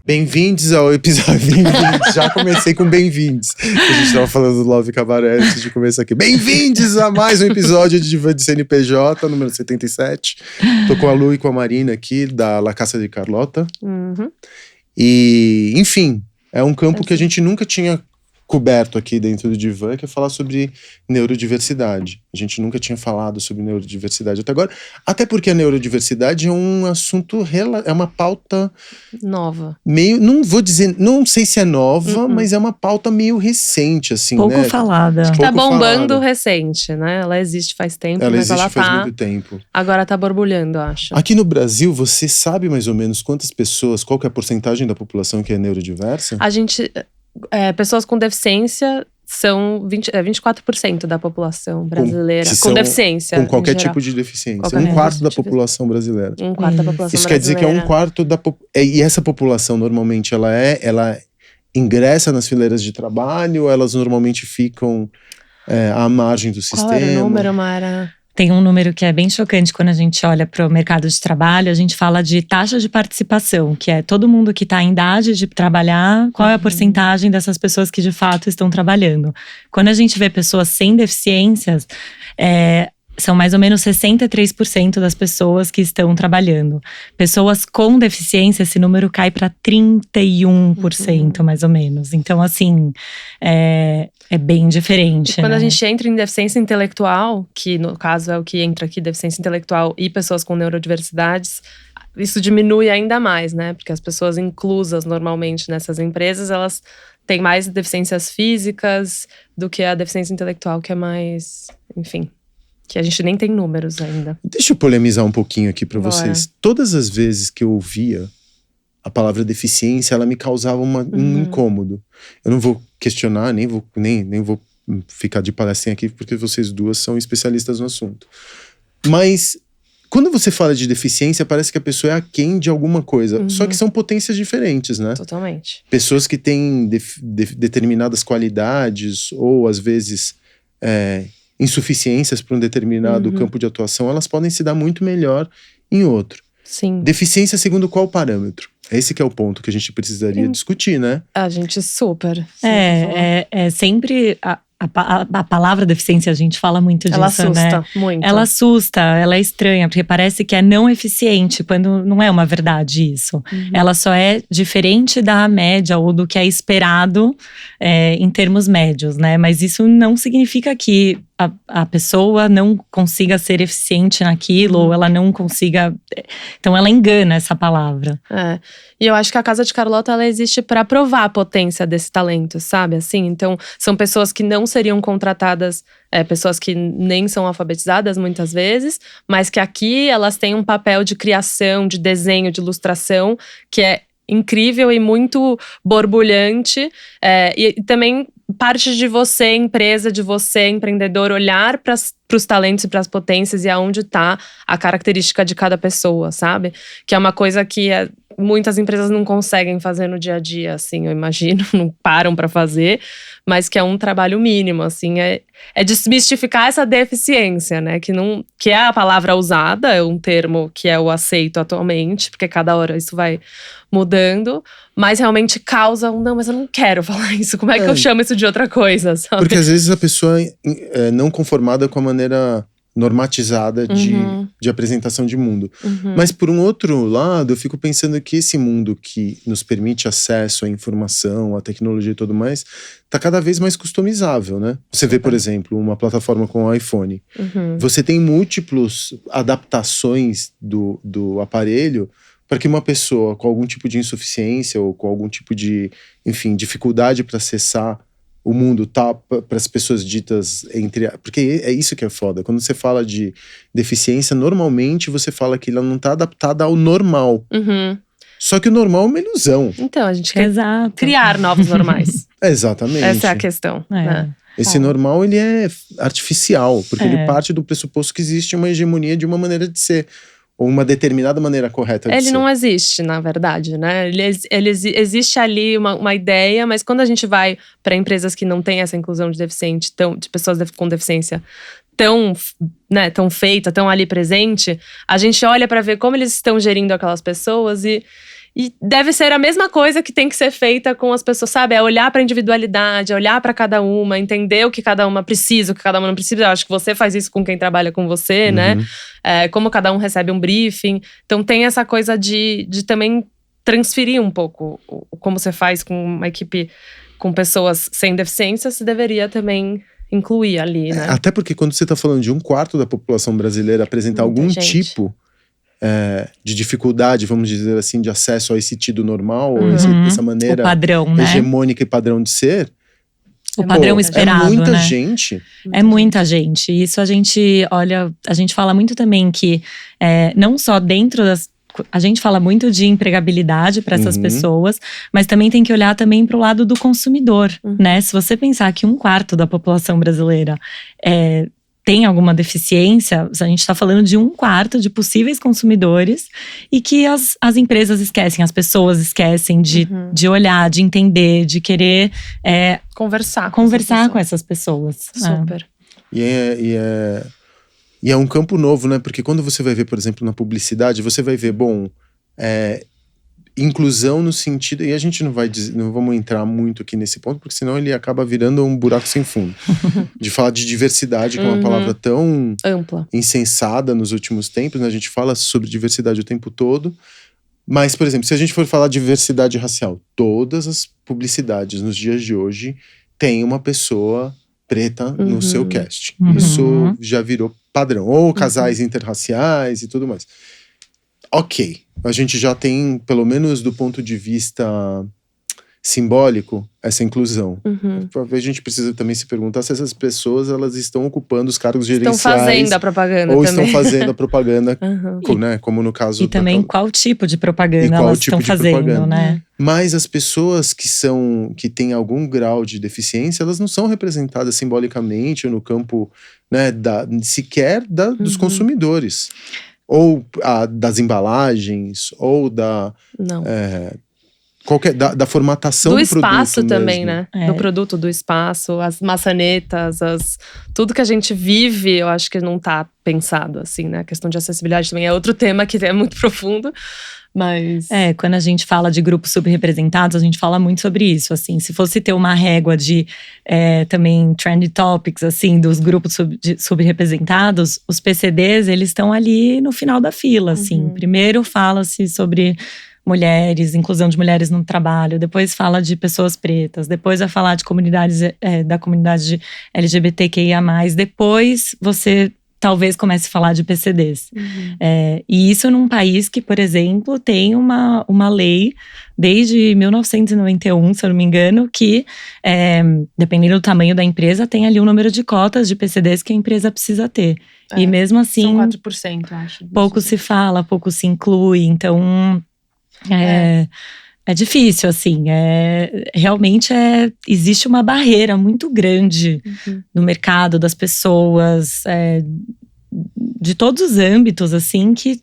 Bem-vindos ao episódio. Bem-vindos. Já comecei com bem-vindos. A gente tava falando do Love Cabaré antes de começar aqui. Bem-vindos a mais um episódio de Diva de CNPJ, número 77. Tô com a Lu e com a Marina aqui, da La Casa de Carlota. E, enfim, é um campo que a gente nunca tinha coberto aqui dentro do Divã, que é falar sobre neurodiversidade. A gente nunca tinha falado sobre neurodiversidade até agora, até porque a neurodiversidade é um assunto, é uma pauta nova. Meio, não vou dizer, não sei se é nova, mas é uma pauta meio recente, assim, pouco né? falada. Tá bombando recente, né? Ela existe faz tempo, ela mas existe ela faz tá… muito tempo. Agora tá borbulhando, acho. Aqui no Brasil, você sabe mais ou menos quantas pessoas, qual que é a porcentagem da população que é neurodiversa? A gente… pessoas com deficiência são 24% da população brasileira. Com deficiência. Com qualquer tipo de deficiência. Qualquer um quarto da população brasileira. Um quarto da população Isso brasileira. quer dizer que é um quarto da população. E essa população, normalmente, ela ingressa nas fileiras de trabalho, ou elas normalmente ficam à margem do sistema? Qual era o número, Mara? Tem um número que é bem chocante quando a gente olha para o mercado de trabalho. A gente fala de taxa de participação, que é todo mundo que está em idade de trabalhar, qual é a porcentagem dessas pessoas que de fato estão trabalhando. Quando a gente vê pessoas sem deficiências, são mais ou menos 63% das pessoas que estão trabalhando. Pessoas com deficiência, esse número cai para 31%, mais ou menos. Então, assim, é bem diferente. Quando né? a gente entra em deficiência intelectual, que no caso é o que entra aqui, deficiência intelectual e pessoas com neurodiversidades, isso diminui ainda mais, né? Porque as pessoas inclusas normalmente nessas empresas, elas têm mais deficiências físicas do que a deficiência intelectual, que é mais, enfim… que a gente nem tem números ainda. Deixa eu polemizar um pouquinho aqui pra vocês. Todas as vezes que eu ouvia a palavra deficiência, ela me causava um incômodo. Eu não vou questionar, nem vou ficar de palestrinha aqui, porque vocês duas são especialistas no assunto. Mas quando você fala de deficiência, parece que a pessoa é aquém de alguma coisa. Só que são potências diferentes, né? Totalmente. Pessoas que têm determinadas qualidades, ou às vezes insuficiências para um determinado campo de atuação, elas podem se dar muito melhor em outro. Sim. Deficiência segundo qual parâmetro? Esse que é o ponto que a gente precisaria discutir, né? A gente super. É sempre… A palavra deficiência, a gente fala muito disso, ela assusta, né? muito. Ela assusta, ela é estranha, porque parece que é não eficiente, quando não é uma verdade isso. Ela só é diferente da média ou do que é esperado em termos médios, né? Mas isso não significa que a pessoa não consiga ser eficiente naquilo, ou ela não consiga… Então ela engana essa palavra. E eu acho que a Casa de Carlota, ela existe para provar a potência desse talento, sabe? Assim, então, são pessoas que não seriam contratadas, pessoas que nem são alfabetizadas muitas vezes, mas que aqui elas têm um papel de criação, de desenho, de ilustração, que é incrível e muito borbulhante. E também parte de você, empresa, de você, empreendedor, olhar para os talentos e para as potências e aonde está a característica de cada pessoa, sabe? Que é uma coisa que muitas empresas não conseguem fazer no dia a dia, assim, eu imagino, não param para fazer, mas que é um trabalho mínimo, assim, é desmistificar essa deficiência, né, que é a palavra usada, é um termo que é o aceito atualmente, porque cada hora isso vai mudando, mas realmente causa não, mas eu não quero falar isso, como é que eu chamo isso de outra coisa, sabe? Porque às vezes a pessoa é não conformada com a maneira normatizada de apresentação de mundo. Mas por um outro lado, eu fico pensando que esse mundo que nos permite acesso à informação, à tecnologia e tudo mais, tá cada vez mais customizável, né? Você vê, por exemplo, uma plataforma com o iPhone. Você tem múltiplas adaptações do aparelho para que uma pessoa com algum tipo de insuficiência ou com algum tipo de, enfim, dificuldade para acessar o mundo tá para as pessoas ditas porque é isso que é foda. Quando você fala de deficiência, normalmente você fala que ela não tá adaptada ao normal. Só que o normal é uma ilusão. Então, a gente quer Exato. criar novos normais. Exatamente. Essa é a questão. Né? Esse normal, ele é artificial, porque ele parte do pressuposto que existe uma hegemonia de uma maneira de ser. Ou uma determinada maneira correta de ser. Ele não existe, na verdade, né? Existe ali uma ideia, mas quando a gente vai para empresas que não têm essa inclusão de deficiente, de pessoas com deficiência tão feita, tão ali presente, a gente olha para ver como eles estão gerindo aquelas pessoas e E deve ser a mesma coisa que tem que ser feita com as pessoas, sabe? É olhar pra individualidade, é olhar pra cada uma, entender o que cada uma precisa, o que cada uma não precisa. Eu acho que você faz isso com quem trabalha com você, né? Como cada um recebe um briefing. Então tem essa coisa de também transferir um pouco como você faz com uma equipe com pessoas sem deficiência, você deveria também incluir ali, né? Até porque quando você está falando de 1/4 da população brasileira apresentar algum tipo de dificuldade, vamos dizer assim, de acesso a esse tido normal, ou essa maneira o padrão, né? hegemônica e padrão de ser. O padrão esperado, é muita né? gente. É muita gente. Isso a gente fala muito também que não só dentro a gente fala muito de empregabilidade para essas pessoas, mas também tem que olhar também para o lado do consumidor, né? Se você pensar que 1/4 da população brasileira tem alguma deficiência, a gente está falando de 1/4 de possíveis consumidores e que as empresas esquecem, as pessoas esquecem de olhar, de entender, de querer conversar com essas pessoas. Super. E é um campo novo, né? Porque quando você vai ver, por exemplo, na publicidade, você vai ver, inclusão no sentido… E a gente não vamos entrar muito aqui nesse ponto, porque senão ele acaba virando um buraco sem fundo. De falar de diversidade, que é uma palavra tão… ampla. Insensada nos últimos tempos, né? A gente fala sobre diversidade o tempo todo. Mas, por exemplo, se a gente for falar de diversidade racial, todas as publicidades nos dias de hoje têm uma pessoa preta no seu cast. Isso já virou padrão. Ou casais interraciais e tudo mais. Ok. A gente já tem, pelo menos do ponto de vista simbólico, essa inclusão. A gente precisa também se perguntar se essas pessoas elas estão ocupando os cargos gerenciais. Estão fazendo a propaganda ou também. estão fazendo a propaganda, né? Como no caso… E também qual tipo de propaganda elas estão fazendo, né? Mas as pessoas que têm algum grau de deficiência, elas não são representadas simbolicamente no campo, né, sequer dos consumidores. Ou das embalagens, ou da formatação do espaço produto também, mesmo. né? Do produto, do espaço, as maçanetas, tudo que a gente vive, eu acho que não tá pensado assim, né? A questão de acessibilidade também é outro tema que é muito profundo. Mas… quando a gente fala de grupos subrepresentados, a gente fala muito sobre isso, assim. Se fosse ter uma régua de também trend topics, assim, dos grupos subrepresentados, os PCDs, eles estão ali no final da fila, assim. Primeiro fala-se sobre mulheres, inclusão de mulheres no trabalho, depois fala de pessoas pretas, depois vai falar de comunidades, da comunidade LGBTQIA+, depois você… talvez comece a falar de PCDs. E isso num país que, por exemplo, tem uma lei desde 1991, se eu não me engano, que, dependendo do tamanho da empresa, tem ali um número de cotas de PCDs que a empresa precisa ter. E mesmo assim… São 4%, eu acho. Pouco se fala, pouco se inclui. Então… É difícil, assim, realmente existe uma barreira muito grande no mercado, das pessoas, de todos os âmbitos, assim, que…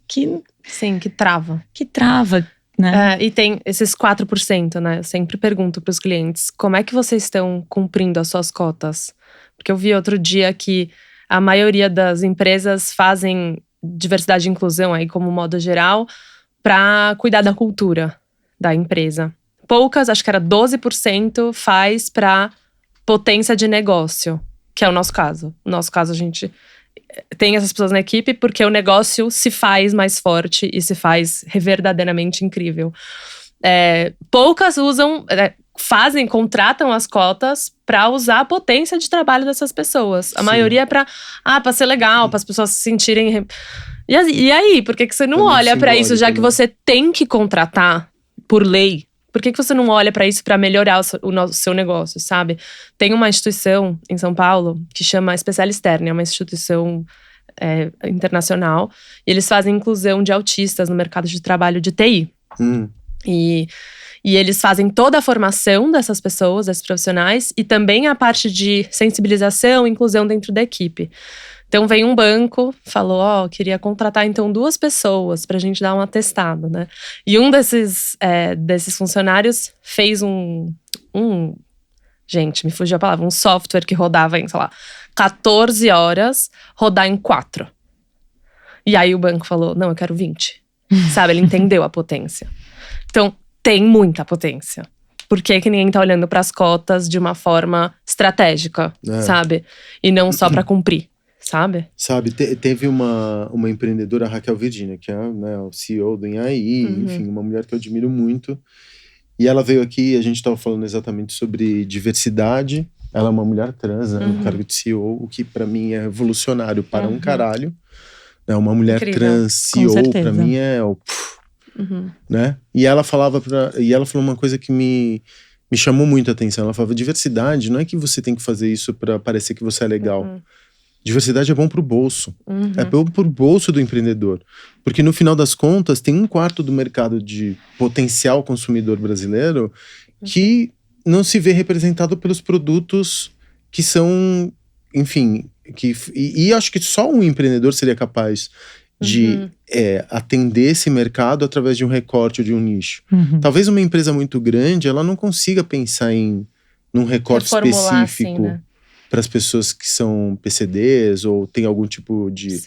Sim, que trava. Que trava, né? E tem esses 4%, né? Eu sempre pergunto para os clientes, como é que vocês estão cumprindo as suas cotas? Porque eu vi outro dia que a maioria das empresas fazem diversidade e inclusão aí como modo geral para cuidar da cultura da empresa. Poucas, acho que era 12%, faz para potência de negócio, que é o nosso caso. No nosso caso, a gente tem essas pessoas na equipe porque o negócio se faz mais forte e se faz verdadeiramente incrível. Poucas usam, contratam as cotas para usar a potência de trabalho dessas pessoas. A maioria é para ser legal, para as pessoas se sentirem… E aí, por que você não olha para isso, já que você tem que contratar por lei? Por que você não olha para isso para melhorar o seu negócio, sabe? Tem uma instituição em São Paulo que chama Especialisterna, é uma instituição internacional. E eles fazem inclusão de autistas no mercado de trabalho de TI. E eles fazem toda a formação dessas pessoas, desses profissionais, e também a parte de sensibilização e inclusão dentro da equipe. Então veio um banco, falou, queria contratar então 2 pessoas pra gente dar um atestado, né? E um desses funcionários fez gente, me fugiu a palavra, um software que rodava em, sei lá, 14 horas, rodar em 4. E aí o banco falou, não, eu quero 20. Sabe, ele entendeu a potência. Então, tem muita potência. Por que ninguém tá olhando para as cotas de uma forma estratégica, sabe? E não só para cumprir, sabe? Sabe, teve uma empreendedora, a Raquel Virginia, que é, né, o CEO do Inhaí, enfim, uma mulher que eu admiro muito. E ela veio aqui, a gente estava falando exatamente sobre diversidade. Ela é uma mulher trans, né, no cargo de CEO, o que para mim é revolucionário para um caralho. Né, uma mulher Incrível. Trans CEO, para mim é o... Né? E ela falou uma coisa que me chamou muito a atenção. Ela falava, diversidade não é que você tem que fazer isso para parecer que você é legal. Diversidade é bom pro bolso. É bom pro bolso do empreendedor. Porque no final das contas, tem 1/4 do mercado de potencial consumidor brasileiro que não se vê representado pelos produtos que são, enfim, e acho que só um empreendedor seria capaz de atender esse mercado através de um recorte ou de um nicho. Talvez uma empresa muito grande, ela não consiga pensar num recorte específico assim, né? para as pessoas que são PCDs ou tem algum tipo de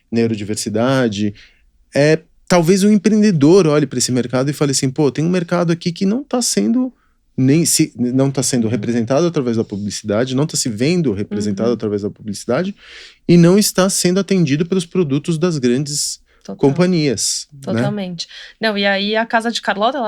neurodiversidade. Talvez um empreendedor olhe para esse mercado e fale assim, pô, tem um mercado aqui que não está sendo representado através da publicidade, não está se vendo representado através da publicidade e não está sendo atendido pelos produtos das grandes companhias. Totalmente. Né? Não, e aí a Casa de Carlota,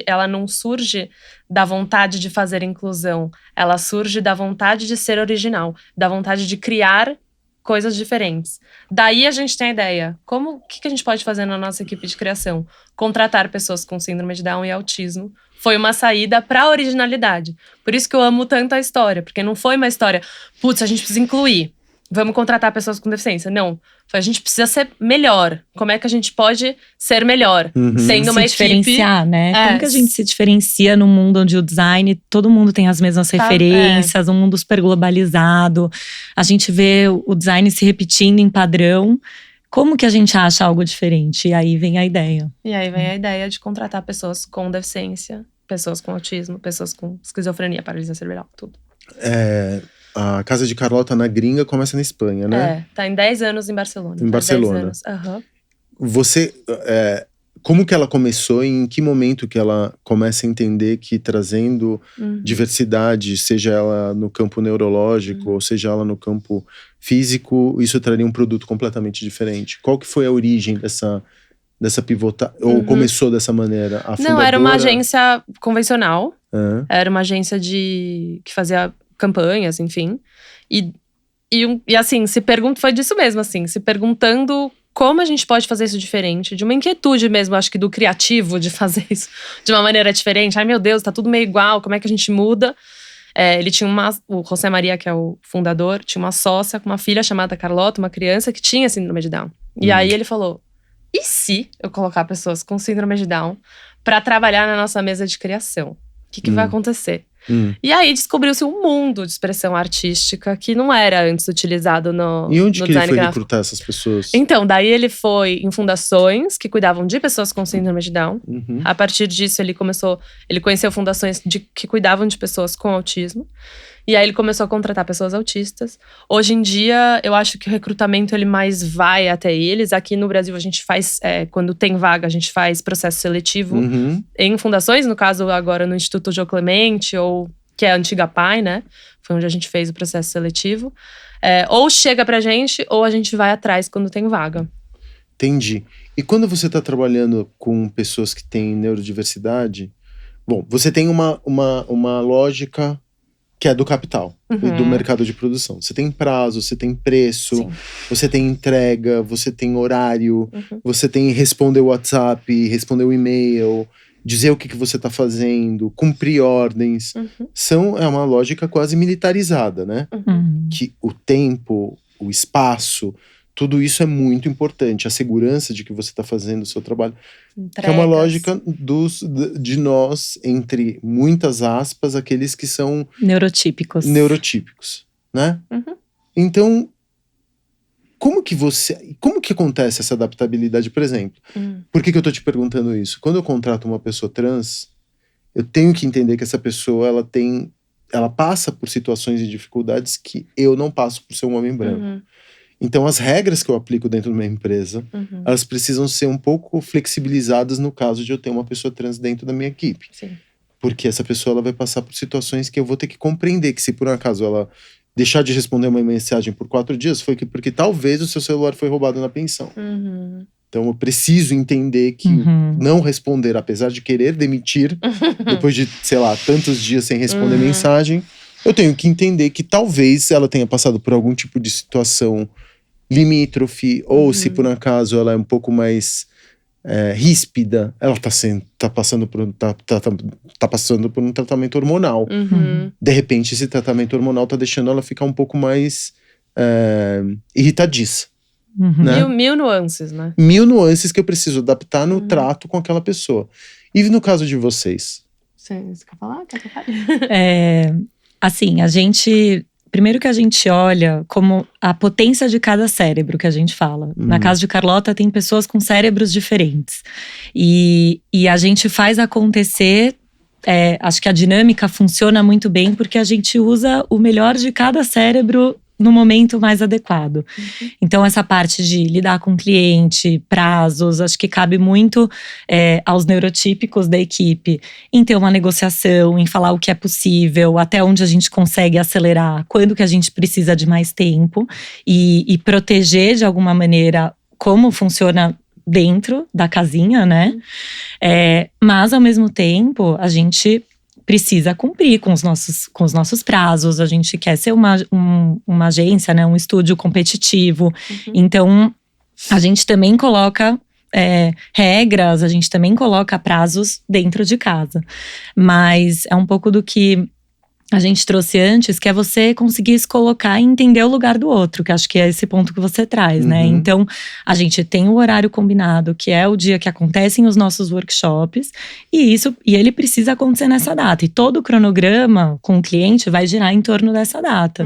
ela não surge da vontade de fazer inclusão, ela surge da vontade de ser original, da vontade de criar coisas diferentes. Daí a gente tem a ideia, o que a gente pode fazer na nossa equipe de criação? Contratar pessoas com síndrome de Down e autismo. Foi uma saída pra originalidade. Por isso que eu amo tanto a história, porque não foi uma história, putz, a gente precisa incluir, vamos contratar pessoas com deficiência. Não, a gente precisa ser melhor. Como é que a gente pode ser melhor? Sendo uma equipe… diferenciar, né? Como que a gente se diferencia num mundo onde o design, todo mundo tem as mesmas referências, um mundo super globalizado. A gente vê o design se repetindo em padrão. Como que a gente acha algo diferente? E aí vem a ideia. E aí vem a ideia de contratar pessoas com deficiência, pessoas com autismo, pessoas com esquizofrenia, paralisia cerebral, tudo. A Casa de Carlota na gringa começa na Espanha, né? Tá em 10 anos em Barcelona. Em Barcelona. 10 anos. Você… como que ela começou e em que momento que ela começa a entender que trazendo diversidade, seja ela no campo neurológico ou seja ela no campo físico, isso traria um produto completamente diferente? Qual que foi a origem dessa pivotagem? Ou começou dessa maneira? Não, era uma agência convencional. Era uma agência que fazia campanhas, enfim. E assim, foi disso mesmo, assim. Se perguntando como a gente pode fazer isso diferente. De uma inquietude mesmo, acho que do criativo, de fazer isso de uma maneira diferente. Ai, meu Deus, tá tudo meio igual, como é que a gente muda? Ele tinha o José Maria, que é o fundador, tinha uma sócia com uma filha chamada Carlota, uma criança que tinha síndrome de Down. E aí ele falou, e se eu colocar pessoas com síndrome de Down pra trabalhar na nossa mesa de criação? O que vai acontecer? E aí descobriu-se um mundo de expressão artística que não era antes utilizado no E onde no que ele design foi gráfico. recrutar essas pessoas? Então, daí ele foi em fundações que cuidavam de pessoas com síndrome de Down. A partir disso, ele conheceu fundações que cuidavam de pessoas com autismo. E aí ele começou a contratar pessoas autistas. Hoje em dia, eu acho que o recrutamento ele mais vai até eles. Aqui no Brasil, a gente faz, quando tem vaga, a gente faz processo seletivo em fundações. No caso, agora no Instituto João Clemente, que é a antiga PAI, né? Foi onde a gente fez o processo seletivo. Ou chega pra gente, ou a gente vai atrás quando tem vaga. Entendi. E quando você está trabalhando com pessoas que têm neurodiversidade, bom, você tem uma lógica que é do capital, do mercado de produção. Você tem prazo, você tem preço, Sim. você tem entrega, você tem horário, você tem responder o WhatsApp, responder o e-mail, dizer o que você está fazendo, cumprir ordens. É uma lógica quase militarizada, né? Que o tempo, o espaço, tudo isso é muito importante. A segurança de que você está fazendo o seu trabalho. Entregas. Que é uma lógica de nós, entre muitas aspas, aqueles que são neurotípicos, né? Então, como que acontece essa adaptabilidade, por exemplo? Por que eu tô te perguntando isso? Quando eu contrato uma pessoa trans, eu tenho que entender que essa pessoa, ela passa por situações e dificuldades que eu não passo por ser um homem branco. Então, as regras que eu aplico dentro de uma empresa, elas precisam ser um pouco flexibilizadas no caso de eu ter uma pessoa trans dentro da minha equipe. Sim. Porque essa pessoa ela vai passar por situações que eu vou ter que compreender que se por um acaso ela deixar de responder uma mensagem por 4 dias, foi porque talvez o seu celular foi roubado na pensão. Então eu preciso entender que não responder, apesar de querer demitir, depois de, sei lá, tantos dias sem responder mensagem, eu tenho que entender que talvez ela tenha passado por algum tipo de situação limítrofe, ou se por um acaso ela é um pouco mais ríspida, ela tá passando por um tratamento hormonal. De repente, esse tratamento hormonal tá deixando ela ficar um pouco mais irritadiça. Né? Mil nuances, né? 1000 nuances que eu preciso adaptar no trato com aquela pessoa. E no caso de vocês? Você quer falar? Quer que eu fale? Assim, a gente… Primeiro que a gente olha como a potência de cada cérebro que a gente fala. Na casa de Carlota tem pessoas com cérebros diferentes. E a gente faz acontecer… acho que a dinâmica funciona muito bem porque a gente usa o melhor de cada cérebro no momento mais adequado. Então, essa parte de lidar com o cliente, prazos, acho que cabe muito aos neurotípicos da equipe em ter uma negociação, em falar o que é possível, até onde a gente consegue acelerar, quando que a gente precisa de mais tempo e proteger de alguma maneira como funciona dentro da casinha, né? Mas, ao mesmo tempo, a gente precisa cumprir com os nossos prazos, a gente quer ser uma agência, né, um estúdio competitivo. Então, a gente também coloca regras, a gente também coloca prazos dentro de casa. Mas é um pouco do que a gente trouxe antes, que é você conseguir se colocar e entender o lugar do outro, que acho que é esse ponto que você traz, né? Então, a gente tem o horário combinado, que é o dia que acontecem os nossos workshops, e ele precisa acontecer nessa data. E todo o cronograma com o cliente vai girar em torno dessa data.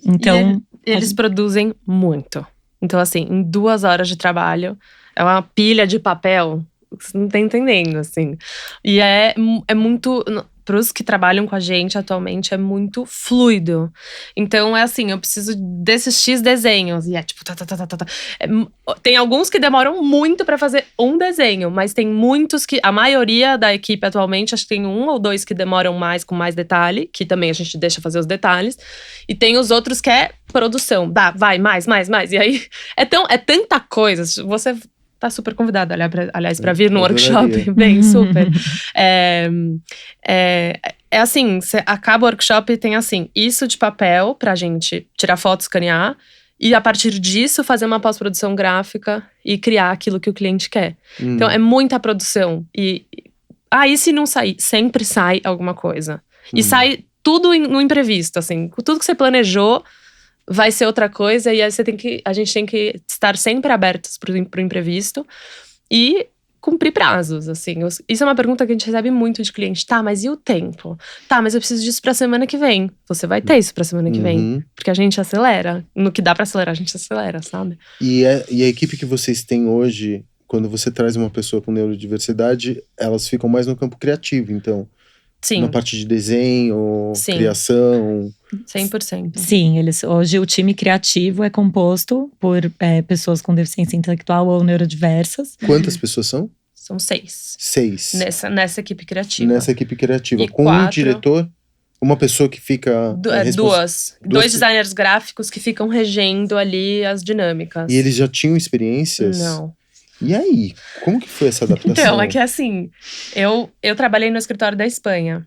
Então… Eles produzem muito. Então, assim, em 2 horas de trabalho, é uma pilha de papel, você não tá entendendo, assim. E é muito… Para os que trabalham com a gente atualmente, é muito fluido. Então, é assim, eu preciso desses X desenhos. E é tipo… tem alguns que demoram muito para fazer um desenho. Mas tem muitos que… A maioria da equipe atualmente, acho que tem 1 ou 2 que demoram mais, com mais detalhe. Que também a gente deixa fazer os detalhes. E tem os outros que é produção. Vai, mais. E aí, é tanta coisa. Você… Tá super convidada, aliás, para vir no workshop. Bem, super. Assim, você acaba o workshop e tem assim, isso de papel pra gente tirar foto, escanear. E a partir disso, fazer uma pós-produção gráfica e criar aquilo que o cliente quer. Então, é muita produção. E aí, se não sair, sempre sai alguma coisa. E sai tudo no imprevisto, assim. Tudo que você planejou… vai ser outra coisa, e aí a gente tem que estar sempre abertos pro imprevisto e cumprir prazos, assim. Isso é uma pergunta que a gente recebe muito de cliente. Tá, mas e o tempo? Tá, mas eu preciso disso pra semana que vem. Você vai ter isso pra semana que vem. Porque a gente acelera. No que dá pra acelerar, a gente acelera, sabe? E a equipe que vocês têm hoje, quando você traz uma pessoa com neurodiversidade, elas ficam mais no campo criativo, então… Sim. Na parte de desenho, criação… 100%. Sim, hoje o time criativo é composto por pessoas com deficiência intelectual ou neurodiversas. Quantas pessoas são? São 6. 6. Nessa equipe criativa. Nessa equipe criativa. E com 4, um diretor, uma pessoa que fica… 2 designers gráficos que ficam regendo ali as dinâmicas. E eles já tinham experiências? Não. E aí? Como que foi essa adaptação? Então, é que assim, eu trabalhei no escritório da Espanha.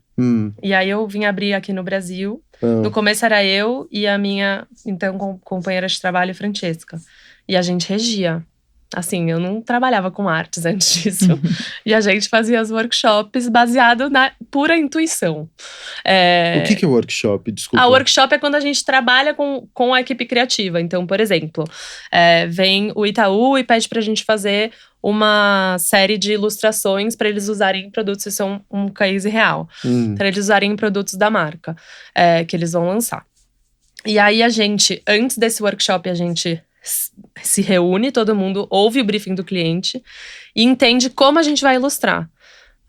E aí eu vim abrir aqui no Brasil. No começo era eu e a minha, então, companheira de trabalho, Francesca. E a gente regia. Assim, eu não trabalhava com artes antes disso. E a gente fazia os workshops baseado na pura intuição. O que é workshop? Desculpa. Workshop é quando a gente trabalha com a equipe criativa. Então, por exemplo, vem o Itaú e pede pra gente fazer uma série de ilustrações para eles usarem em produtos, isso é um case real. Para eles usarem em produtos da marca que eles vão lançar. E aí antes desse workshop, a gente se reúne, todo mundo ouve o briefing do cliente e entende como a gente vai ilustrar.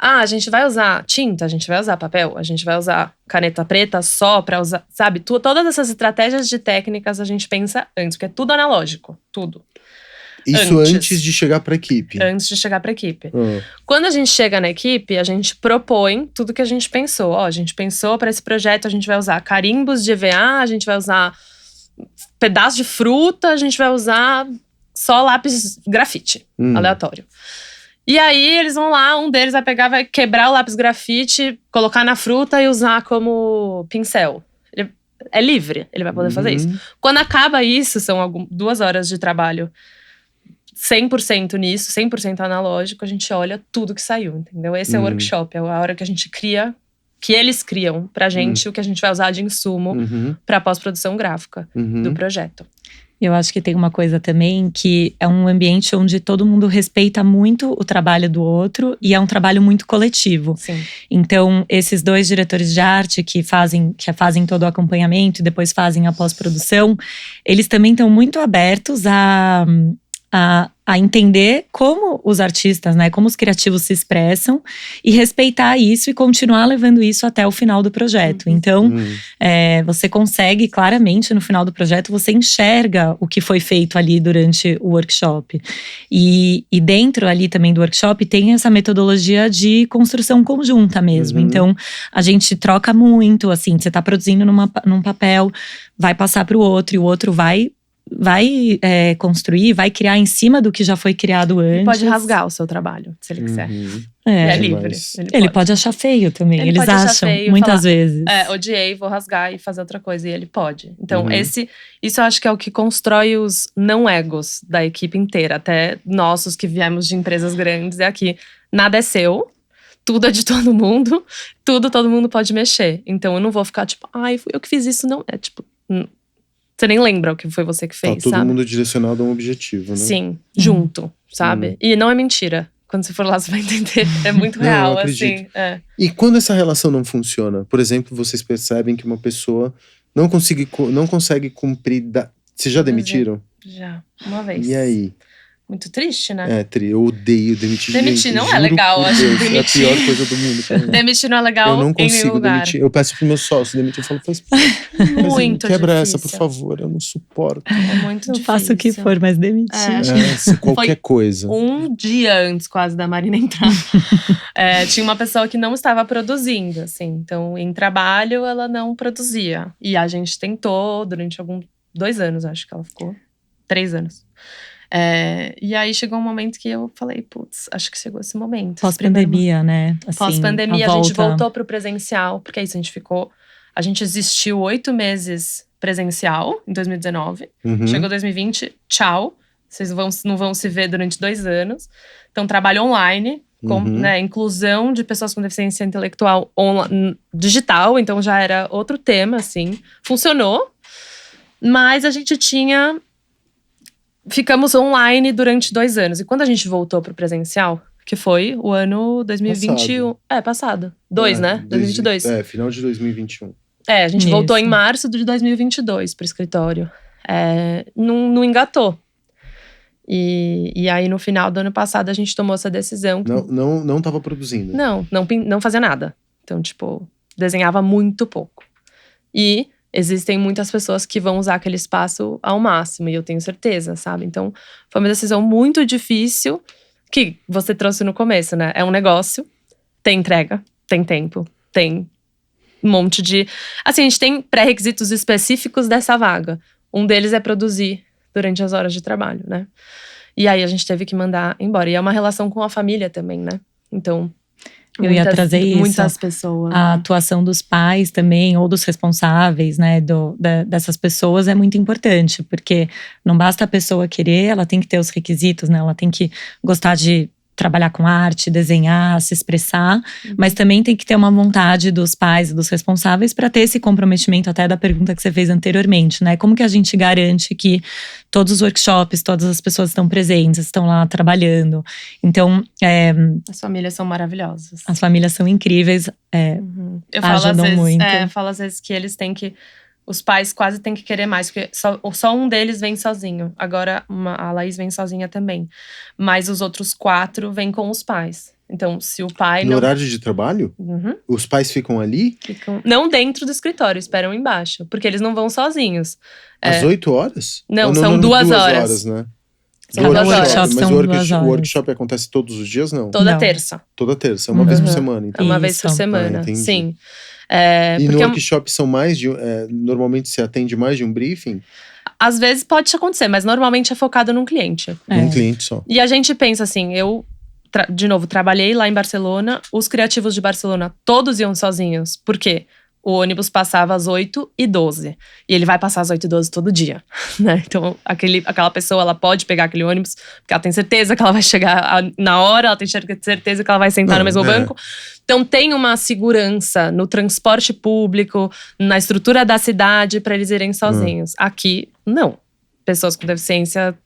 a gente vai usar tinta, a gente vai usar papel, a gente vai usar caneta preta só pra usar, sabe? Todas essas estratégias de técnicas a gente pensa antes, porque é tudo analógico, tudo. Isso antes de chegar pra equipe. Antes de chegar pra equipe. Quando a gente chega na equipe, a gente propõe tudo que a gente pensou. Ó, a gente pensou pra esse projeto, a gente vai usar carimbos de EVA, a gente vai usar pedaço de fruta, a gente vai usar só lápis grafite, aleatório. E aí eles vão lá, um deles vai pegar, vai quebrar o lápis grafite, colocar na fruta e usar como pincel. Ele é livre, ele vai poder fazer isso. Quando acaba isso, são 2 horas de trabalho 100% nisso, 100% analógico, a gente olha tudo que saiu, entendeu? Esse é o workshop, é a hora que a gente cria, que eles criam pra gente, o que a gente vai usar de insumo pra pós-produção gráfica do projeto. Eu acho que tem uma coisa também que é um ambiente onde todo mundo respeita muito o trabalho do outro e é um trabalho muito coletivo. Sim. Então, esses 2 diretores de arte que fazem todo o acompanhamento e depois fazem a pós-produção, eles também estão muito abertos a entender como os artistas, né, como os criativos se expressam e respeitar isso e continuar levando isso até o final do projeto. Então, você consegue claramente no final do projeto, você enxerga o que foi feito ali durante o workshop. E dentro ali também do workshop tem essa metodologia de construção conjunta mesmo. Então, a gente troca muito, assim, você tá produzindo num papel, vai passar para o outro e o outro vai construir, vai criar em cima do que já foi criado antes. Ele pode rasgar o seu trabalho, se ele quiser. É livre. Ele pode achar feio também, eles acham, feio, muitas vezes. Odiei, vou rasgar e fazer outra coisa, e ele pode. Então, isso eu acho que é o que constrói os não-egos da equipe inteira. Até nossos que viemos de empresas grandes, é aqui, nada é seu, tudo é de todo mundo, todo mundo pode mexer. Então, eu não vou ficar tipo, ai, fui eu que fiz isso, não. É tipo… Você nem lembra o que foi você que fez, sabe? Tá todo mundo direcionado a um objetivo, né? Sim, junto, sabe? E não é mentira. Quando você for lá, você vai entender. É muito real, assim. E quando essa relação não funciona? Por exemplo, vocês percebem que uma pessoa não consegue cumprir… Vocês já demitiram? Já, uma vez. E aí? Muito triste, né? Eu odeio demitir. Demitir não é legal, acho que demitir… É a pior coisa do mundo. Demitir não é legal. Eu não consigo demitir. Eu peço pro meu sócio demitir. Eu falo, muito quebra difícil. essa, por favor. Eu não suporto. É muito difícil. Faça o que for, mas demitir. Qualquer coisa. Um dia antes, quase, da Marina entrar. Tinha uma pessoa que não estava produzindo, assim. Então, em trabalho, ela não produzia. E a gente tentou durante 2 anos, acho que ela ficou. 3 anos. E aí chegou um momento que eu falei, putz, acho que chegou esse momento. Pós-pandemia, né? Assim, pós-pandemia, a gente voltou pro presencial, porque é isso, a gente existiu 8 meses presencial em 2019. Chegou 2020, tchau. Vocês não vão se ver durante 2 anos. Então, trabalho online, com inclusão de pessoas com deficiência intelectual digital. Então, já era outro tema, assim. Funcionou, mas a gente ficamos online durante 2 anos. E quando a gente voltou pro presencial, que foi o ano 2021… Passado. 2, né? 2022. Final de 2021. A gente voltou em março de 2022 pro escritório. Não engatou. E aí, no final do ano passado, a gente tomou essa decisão. Não tava produzindo. Não fazia nada. Então, desenhava muito pouco. E existem muitas pessoas que vão usar aquele espaço ao máximo, e eu tenho certeza, sabe? Então, foi uma decisão muito difícil, que você trouxe no começo, né? É um negócio, tem entrega, tem tempo, tem um monte de… Assim, a gente tem pré-requisitos específicos dessa vaga. Um deles é produzir durante as horas de trabalho, né? E aí, a gente teve que mandar embora. E é uma relação com a família também, né? Então… Eu ia trazer isso. Muitas pessoas. A atuação dos pais também, ou dos responsáveis, né, dessas pessoas é muito importante. Porque não basta a pessoa querer, ela tem que ter os requisitos, né? Ela tem que gostar de trabalhar com arte, desenhar, se expressar. Mas também tem que ter uma vontade dos pais e dos responsáveis para ter esse comprometimento, até da pergunta que você fez anteriormente, né? Como que a gente garante que todos os workshops, todas as pessoas estão presentes, estão lá trabalhando. Então… as famílias são maravilhosas. As famílias são incríveis, ajudam muito. Eu falo às vezes que eles têm que… Os pais quase têm que querer mais, porque só um deles vem sozinho. Agora, a Laís vem sozinha também. Mas os outros 4 vêm com os pais. Então, se o pai No horário de trabalho? Uhum. Os pais ficam ali? Não dentro do escritório, esperam embaixo. Porque eles não vão sozinhos. Às 8 horas? Não, são 2 horas, né? São 2 horas. Mas são 2 o horas. workshop acontece todos os dias, não? Toda Não. terça. Toda terça, uma vez por semana, então. É uma vez por Isso. semana, entendi. sim. E no porque workshop são mais de… normalmente se atende mais de um briefing? às vezes pode acontecer, mas normalmente é focado num cliente. Um cliente só. E a gente pensa assim, de novo, trabalhei lá em Barcelona, os criativos de Barcelona todos iam sozinhos. Por quê? O ônibus passava às 8h12. E ele vai passar às 8h12 todo dia, né? Então, aquela pessoa, ela pode pegar aquele ônibus, porque ela tem certeza que ela vai chegar na hora, ela tem certeza que ela vai sentar no mesmo banco. Então, tem uma segurança no transporte público, na estrutura da cidade, para eles irem sozinhos. Aqui, não. Pessoas com deficiência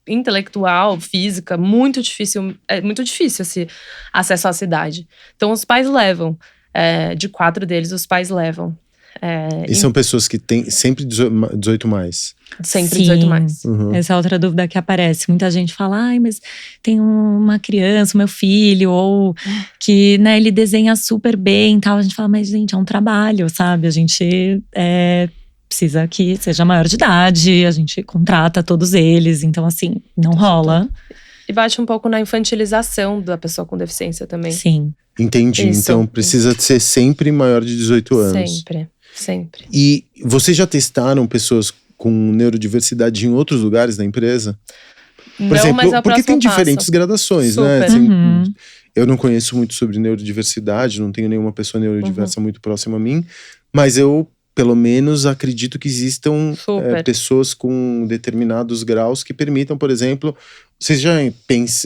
intelectual, física, muito difícil. É muito difícil esse acesso à cidade. Então, os pais levam. De 4 deles, os pais levam. E são pessoas que têm sempre 18 mais? Sempre Sim. 18 mais. Uhum. Essa é outra dúvida que aparece. Muita gente fala, ai, mas tem uma criança, meu filho, ou que, né, ele desenha super bem e tal. A gente fala, mas gente, é um trabalho, sabe? A gente precisa que seja maior de idade, a gente contrata todos eles. Então, assim, não rola. E bate um pouco na infantilização da pessoa com deficiência também. Sim. Entendi. Isso. Então precisa ser sempre maior de 18 anos. Sempre. E vocês já testaram pessoas com neurodiversidade em outros lugares da empresa? Por exemplo, mas é o porque tem próximo diferentes passo. gradações, né? Super. Eu não conheço muito sobre neurodiversidade, não tenho nenhuma pessoa neurodiversa muito próxima a mim, mas eu, pelo menos, acredito que existam pessoas com determinados graus que permitam, por exemplo… Vocês já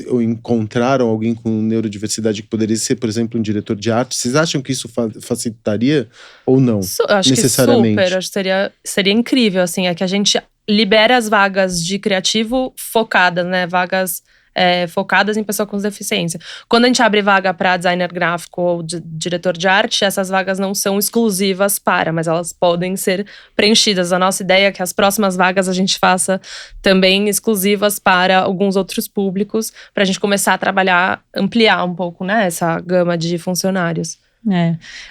ou encontraram alguém com neurodiversidade que poderia ser, por exemplo, um diretor de arte? Vocês acham que isso facilitaria ou não? Acho necessariamente? que super. Acho que seria incrível, assim. É que a gente libera as vagas de criativo focadas, né? Vagas focadas em pessoa com deficiência. Quando a gente abre vaga para designer gráfico ou diretor de arte, essas vagas não são exclusivas mas elas podem ser preenchidas. A nossa ideia é que as próximas vagas a gente faça também exclusivas para alguns outros públicos, para a gente começar a trabalhar, ampliar um pouco, né, essa gama de funcionários.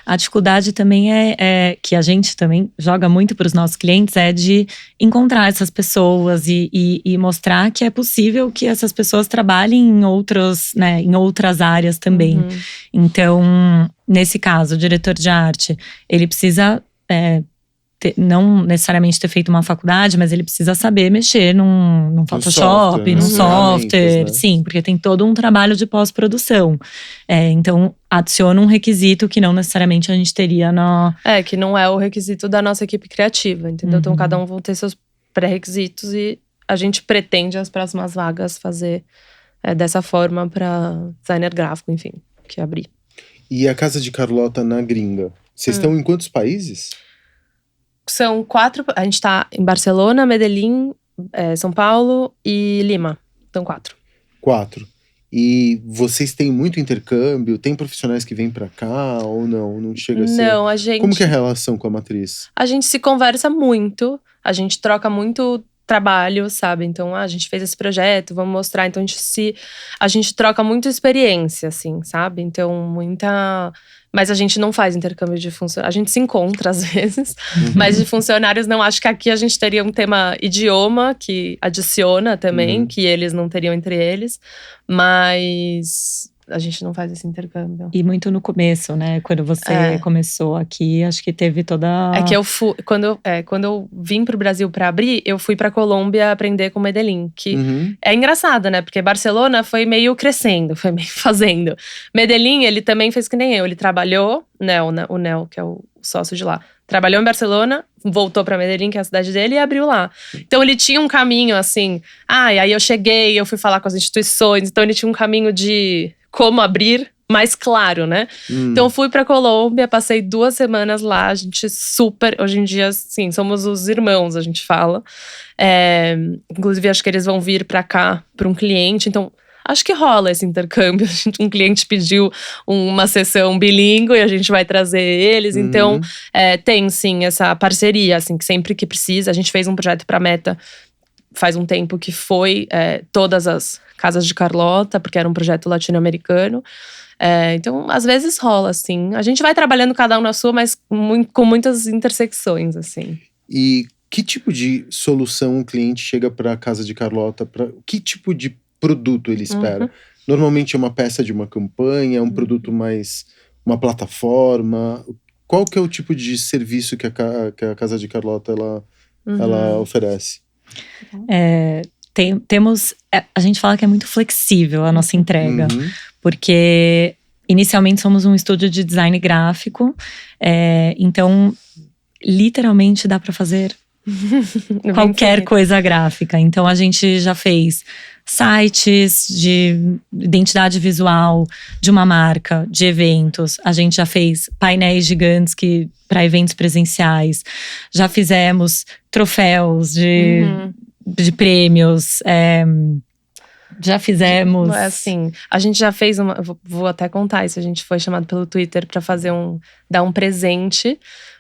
A dificuldade também que a gente também joga muito para os nossos clientes de encontrar essas pessoas e mostrar que é possível que essas pessoas trabalhem em outras áreas também. Então, nesse caso, o diretor de arte, ele precisa não necessariamente ter feito uma faculdade, mas ele precisa saber mexer num Photoshop, num software, né? Sim, porque tem todo um trabalho de pós-produção. Então, adiciona um requisito que não necessariamente a gente teria que não é o requisito da nossa equipe criativa, entendeu? Então, cada um vai ter seus pré-requisitos e a gente pretende as próximas vagas fazer dessa forma para designer gráfico, enfim, que abrir. E a Casa de Carlota na gringa? Vocês estão em quantos países? São 4, a gente tá em Barcelona, Medellín, São Paulo e Lima. Então 4. 4. E vocês têm muito intercâmbio? Tem profissionais que vêm pra cá ou não? Não chega a ser… Não, a gente… Como que é a relação com a matriz? A gente se conversa muito, a gente troca muito trabalho, sabe? Então, a gente fez esse projeto, vamos mostrar. Então, a gente troca muita experiência, assim, sabe? Então, Mas a gente não faz intercâmbio de funcionários. A gente se encontra às vezes, mas de funcionários não. Acho que aqui a gente teria um tema idioma que adiciona também, que eles não teriam entre eles. Mas a gente não faz esse intercâmbio. E muito no começo, né? Quando você começou aqui, acho que teve toda… É que eu fui… Quando eu vim pro Brasil pra abrir, eu fui pra Colômbia aprender com Medellín. Que é engraçado, né? Porque Barcelona foi meio crescendo, foi meio fazendo. Medellín, ele também fez que nem eu. Ele trabalhou, o Nel, que é o sócio de lá. Trabalhou em Barcelona, voltou pra Medellín, que é a cidade dele, e abriu lá. Então ele tinha um caminho assim… e aí eu cheguei, eu fui falar com as instituições. Então ele tinha um caminho de… como abrir mais claro, né? Então eu fui pra Colômbia, passei 2 semanas lá, a gente hoje em dia, sim, somos os irmãos, a gente fala. Inclusive, acho que eles vão vir pra cá, pra um cliente, então… Acho que rola esse intercâmbio. Um cliente pediu uma sessão bilíngue e a gente vai trazer eles. Então, tem sim essa parceria, assim, que sempre que precisa. A gente fez um projeto pra Meta faz um tempo que foi todas as Casas de Carlota, porque era um projeto latino-americano. Então, às vezes rola, assim. A gente vai trabalhando cada um na sua, mas com muitas intersecções, assim. E que tipo de solução o cliente chega para a Casa de Carlota? Que tipo de produto ele espera? Normalmente é uma peça de uma campanha, um produto mais… uma plataforma? Qual que é o tipo de serviço que a Casa de Carlota ela oferece? Temos… a gente fala que é muito flexível a nossa entrega. Porque inicialmente somos um estúdio de design gráfico. Então, literalmente dá para fazer qualquer coisa gráfica. Então, a gente já fez sites de identidade visual de uma marca, de eventos. A gente já fez painéis gigantes para eventos presenciais. Já fizemos troféus de prêmios. Já fizemos… Assim, a gente já fez vou até contar isso. A gente foi chamado pelo Twitter para dar um presente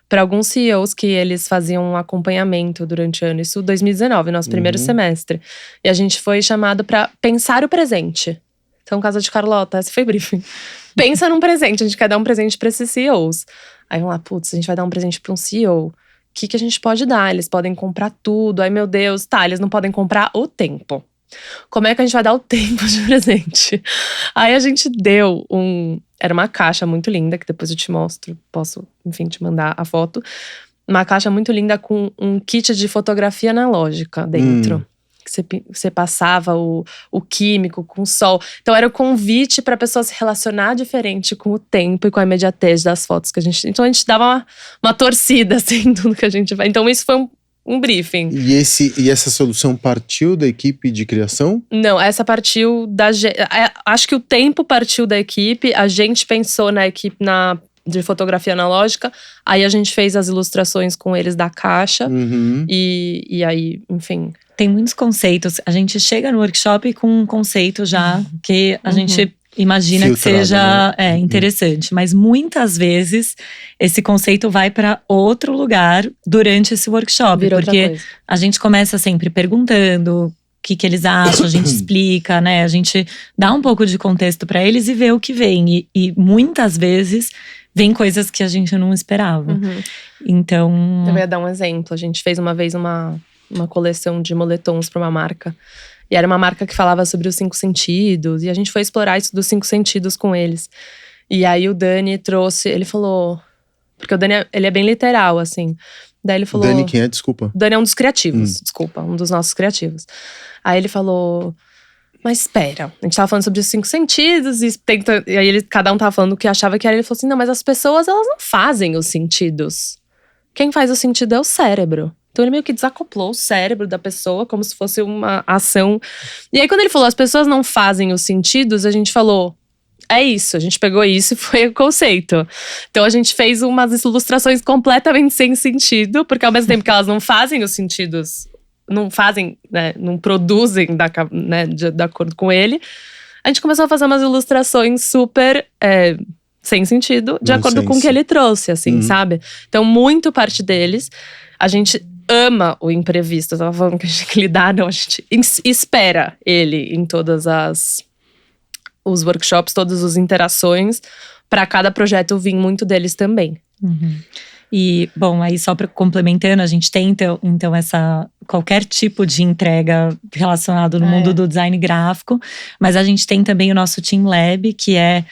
para alguns CEOs que eles faziam um acompanhamento durante o ano. Isso 2019, nosso primeiro semestre. E a gente foi chamado para pensar o presente. Então, Casa de Carlota, esse foi o briefing. Pensa num presente, a gente quer dar um presente para esses CEOs. Aí vamos lá, putz, a gente vai dar um presente para um CEO. O que a gente pode dar? Eles podem comprar tudo. Ai, meu Deus, eles não podem comprar o tempo. Como é que a gente vai dar o tempo de presente? Aí a gente deu era uma caixa muito linda, que depois eu te mostro, posso, enfim, te mandar a foto. Uma caixa muito linda com um kit de fotografia analógica dentro. Que você passava o químico com o sol. Então era o convite para a pessoa se relacionar diferente com o tempo e com a imediatez das fotos que a gente… Então a gente dava uma torcida, assim, tudo que a gente vai… Então isso foi um briefing. E essa solução partiu da equipe de criação? Não, essa partiu da… Acho que o tempo partiu da equipe. A gente pensou na equipe de fotografia analógica. Aí a gente fez as ilustrações com eles da caixa. E aí, enfim… Tem muitos conceitos. A gente chega no workshop com um conceito já que a gente imagina filtrado, que seja interessante. Mas muitas vezes esse conceito vai para outro lugar durante esse workshop. Porque a gente começa sempre perguntando o que eles acham, a gente explica, né? A gente dá um pouco de contexto para eles e vê o que vem. E muitas vezes vem coisas que a gente não esperava. Então… Eu ia dar um exemplo. A gente fez uma vez uma coleção de moletons para uma marca. E era uma marca que falava sobre os 5 sentidos. E a gente foi explorar isso dos 5 sentidos com eles. E aí o Dani trouxe… Ele falou… Porque o Dani, ele é bem literal, assim. Daí ele falou… Dani quem é? Desculpa. Dani é um dos criativos, desculpa. Um dos nossos criativos. Aí ele falou… Mas espera, a gente tava falando sobre os 5 sentidos. E aí cada um tava falando o que achava que era. Ele falou assim, não, mas as pessoas, elas não fazem os sentidos. Quem faz o sentido é o cérebro. Então ele meio que desacoplou o cérebro da pessoa como se fosse uma ação. E aí quando ele falou, as pessoas não fazem os sentidos, a gente falou, é isso. A gente pegou isso e foi o conceito. Então a gente fez umas ilustrações completamente sem sentido, porque ao mesmo tempo que elas não fazem os sentidos, não fazem, né, não produzem de acordo com ele, a gente começou a fazer umas ilustrações super… sem sentido, de acordo com o que ele trouxe, assim, sabe? Então muito parte deles, a gente ama o imprevisto. Eu tava falando que a gente tem que lidar, não, a gente espera ele em todas os workshops, todas as interações, para cada projeto vir muito deles também. E, bom, aí só complementando, a gente tem então qualquer tipo de entrega relacionado no mundo do design gráfico, mas a gente tem também o nosso Team Lab, que é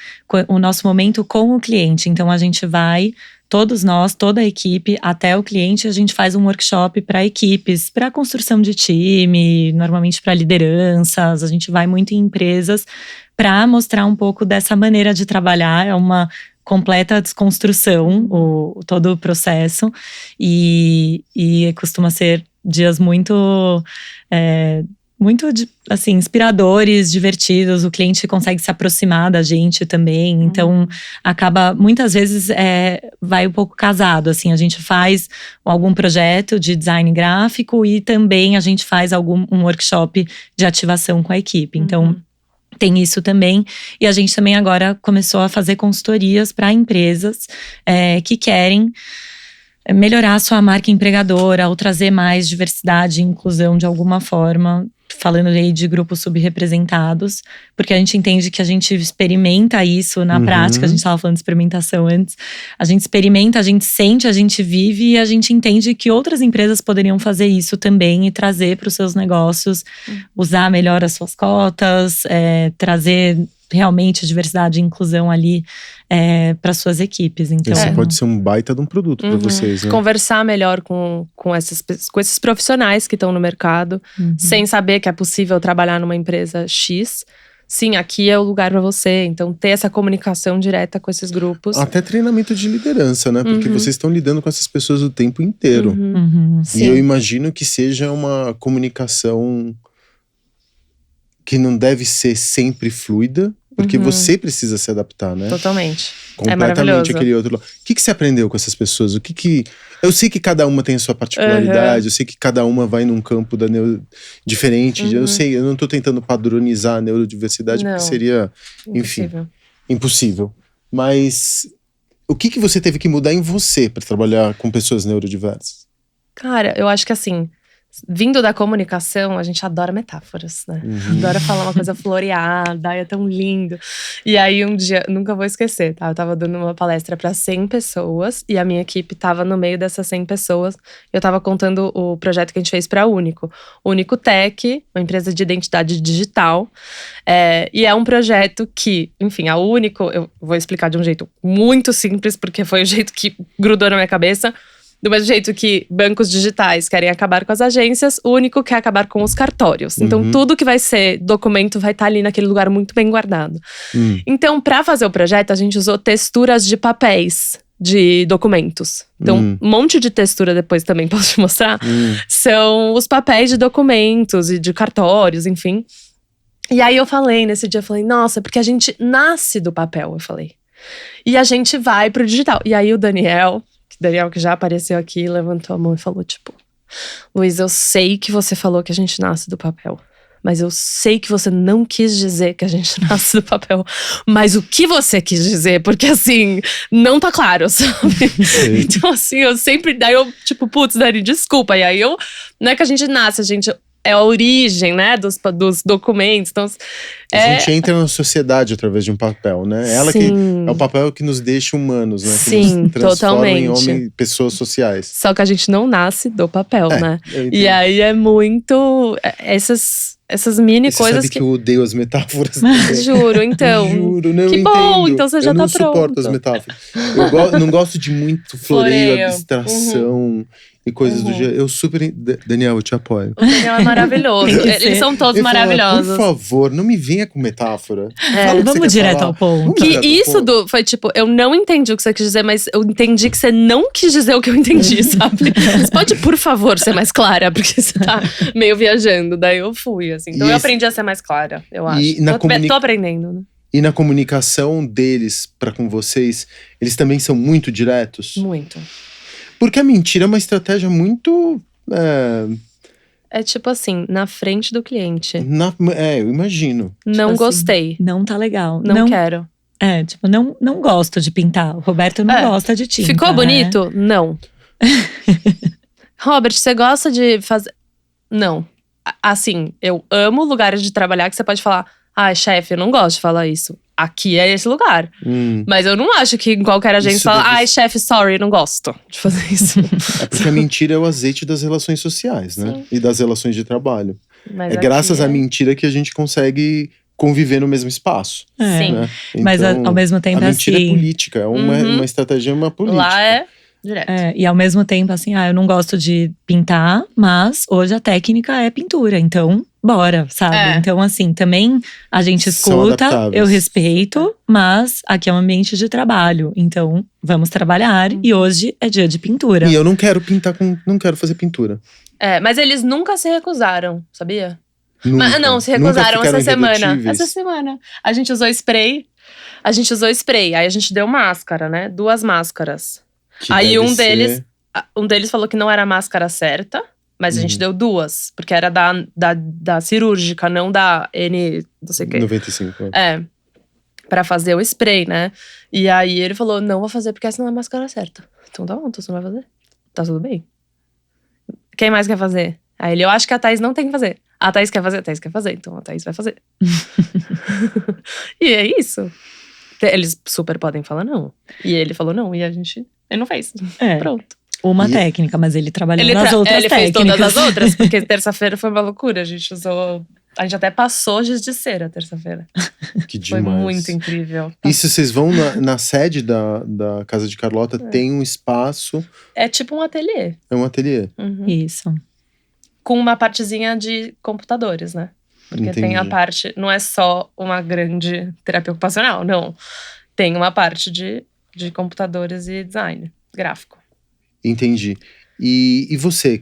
o nosso momento com o cliente. Então a gente vai… Todos nós, toda a equipe, até o cliente, a gente faz um workshop para equipes, para construção de time, normalmente para lideranças. A gente vai muito em empresas para mostrar um pouco dessa maneira de trabalhar. É uma completa desconstrução, todo o processo. E costuma ser dias muito assim, inspiradores, divertidos. O cliente consegue se aproximar da gente também. Então, acaba, muitas vezes, vai um pouco casado. Assim, a gente faz algum projeto de design gráfico e também a gente faz um workshop de ativação com a equipe. Então, tem isso também. E a gente também agora começou a fazer consultorias para empresas que querem melhorar a sua marca empregadora ou trazer mais diversidade e inclusão de alguma forma, falando aí de grupos subrepresentados, porque a gente entende que a gente experimenta isso na prática, a gente estava falando de experimentação antes, a gente experimenta, a gente sente, a gente vive e a gente entende que outras empresas poderiam fazer isso também e trazer para os seus negócios, usar melhor as suas cotas, trazer realmente diversidade e inclusão ali para suas equipes. Então, isso pode ser um baita de um produto para vocês, né? Conversar melhor com esses profissionais que estão no mercado, sem saber que é possível trabalhar numa empresa X. Sim, aqui é o lugar para você. Então, ter essa comunicação direta com esses grupos. Até treinamento de liderança, né? Porque vocês estão lidando com essas pessoas o tempo inteiro. E eu imagino que seja uma comunicação que não deve ser sempre fluida, porque você precisa se adaptar, né? Totalmente. Completamente aquele outro lado. O que você aprendeu com essas pessoas? Eu sei que cada uma tem a sua particularidade, eu sei que cada uma vai num campo da diferente. Eu sei, eu não tô tentando padronizar a neurodiversidade, porque seria, enfim, impossível. Mas o que você teve que mudar em você para trabalhar com pessoas neurodiversas? Cara, eu acho que assim, vindo da comunicação, a gente adora metáforas, né? Adora falar uma coisa floreada, é tão lindo. E aí um dia, nunca vou esquecer, tá? Eu tava dando uma palestra pra 100 pessoas e a minha equipe tava no meio dessas 100 pessoas. Eu tava contando o projeto que a gente fez pra Único. Único Tech, uma empresa de identidade digital. E é um projeto que, enfim, a Único, eu vou explicar de um jeito muito simples, porque foi o jeito que grudou na minha cabeça. Do mesmo jeito que bancos digitais querem acabar com as agências, o Único quer acabar com os cartórios. Então, tudo que vai ser documento vai estar ali naquele lugar muito bem guardado. Então, para fazer o projeto, a gente usou texturas de papéis de documentos. Então, um monte de textura, depois também posso te mostrar, são os papéis de documentos e de cartórios, enfim. E aí eu falei, nesse dia, eu falei, nossa, porque a gente nasce do papel, eu falei. E a gente vai pro digital. E aí o Daniel, que já apareceu aqui, levantou a mão e falou, tipo, Luiz, eu sei que você falou que a gente nasce do papel, mas eu sei que você não quis dizer que a gente nasce do papel. Mas o que você quis dizer? Porque assim, não tá claro, sabe? Então assim, eu sempre, daí eu, tipo, putz, Dani, desculpa. E aí não é que a gente nasce, a gente é a origem, né, dos documentos. Então, a gente entra na sociedade através de um papel, né? Ela que é o papel que nos deixa humanos, né? Que nos transforma em pessoas sociais. Só que a gente não nasce do papel, né? E aí é muito essas mini coisas sabe que eu odeio as metáforas. Juro, então. Juro, não que entendo. Bom, então você já tá pronto. Eu não suporto as metáforas. Eu não gosto de muito floreio, abstração. E coisas do gênero. Eu super. Daniel, eu te apoio. O Daniel é maravilhoso. Eles são todos maravilhosos. Por favor, não me venha com metáfora. Vamos direto ao ponto. Que isso foi tipo, eu não entendi o que você quis dizer, mas eu entendi que você não quis dizer o que eu entendi, sabe? Você pode, por favor, ser mais clara, porque você tá meio viajando. Daí eu fui, assim. Então eu aprendi a ser mais clara, eu acho. Tô aprendendo, né? E na comunicação deles para com vocês, eles também são muito diretos? Muito. Porque a mentira é uma estratégia muito… É tipo assim, na frente do cliente. Eu imagino. Não tipo gostei. Assim, não tá legal. Não quero. Tipo, não gosto de pintar. O Roberto não gosta de tinta. Ficou bonito? Não. Robert, você gosta de fazer… Não. Assim, eu amo lugares de trabalhar que você pode falar… chefe, eu não gosto de falar isso. Aqui é esse lugar. Mas eu não acho que em qualquer agência fala… chefe, sorry, não gosto de fazer isso. É porque a mentira é o azeite das relações sociais, né? Sim. E das relações de trabalho. Mas graças à mentira que a gente consegue conviver no mesmo espaço. Sim. Né? Então, mas ao mesmo tempo a mentira assim… é política, é uma estratégia, uma política. Lá é… direto. E ao mesmo tempo, assim, eu não gosto de pintar, mas hoje a técnica é pintura, então bora, sabe? Então, assim, também a gente escuta, eu respeito, mas aqui é um ambiente de trabalho, então vamos trabalhar e hoje é dia de pintura. E eu não quero não quero fazer pintura. Mas eles nunca se recusaram, sabia? Nunca. Não, se recusaram essa semana. Essa semana. A gente usou spray, aí a gente deu máscara, né? 2 máscaras. Aí um deles falou que não era a máscara certa, mas a gente deu 2, porque era da cirúrgica, não da N, não sei o quê. 95. Pra fazer o spray, né? E aí ele falou, não vou fazer porque essa não é a máscara certa. Então tá bom, então você não vai fazer. Tá tudo bem. Quem mais quer fazer? Aí eu acho que a Thaís não tem que fazer. A Thaís quer fazer, então a Thaís vai fazer. E é isso. Eles super podem falar não. E ele falou não, e ele não fez. Pronto. Uma técnica, mas ele trabalhou nas outras técnicas. Ele fez todas as outras, porque terça-feira foi uma loucura. A gente até passou giz de cera terça-feira. Que demais. Foi muito incrível. E se vocês vão na sede da Casa de Carlota, tem um espaço… É tipo um ateliê. É um ateliê. Uhum. Isso. Com uma partezinha de computadores, né? Porque tem a parte… Não é só uma grande terapia ocupacional, não. Tem uma parte de computadores e design gráfico. Entendi. E você,